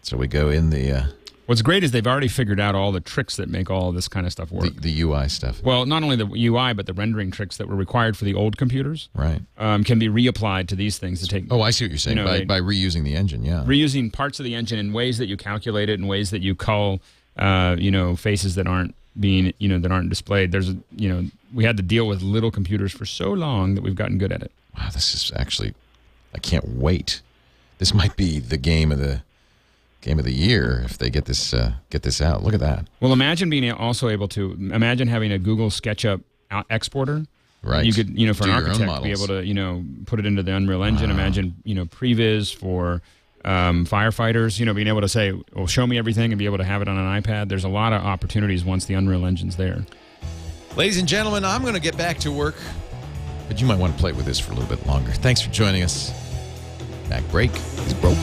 So we go in the... What's great is they've already figured out all the tricks that make all this kind of stuff work. The UI stuff. Well, not only the UI, but the rendering tricks that were required for the old computers. Right. Can be reapplied to these things to take... Oh, I see what you're saying. By reusing the engine, yeah. Reusing parts of the engine in ways that you calculate it, in ways that you call, faces that aren't being, that aren't displayed. There's, we had to deal with little computers for so long that we've gotten good at it. Wow, this is actually... I can't wait. This might be the game of the year if they get this out. Look at that. Well, imagine being also able to having a Google SketchUp exporter. Right. You could, for an architect, be able to, put it into the Unreal Engine. Wow. Imagine, previs for firefighters. Being able to say, "Well, show me everything," and be able to have it on an iPad. There's a lot of opportunities once the Unreal Engine's there. Ladies and gentlemen, I'm going to get back to work, but you might want to play with this for a little bit longer. Thanks for joining us. MacBreak is broke.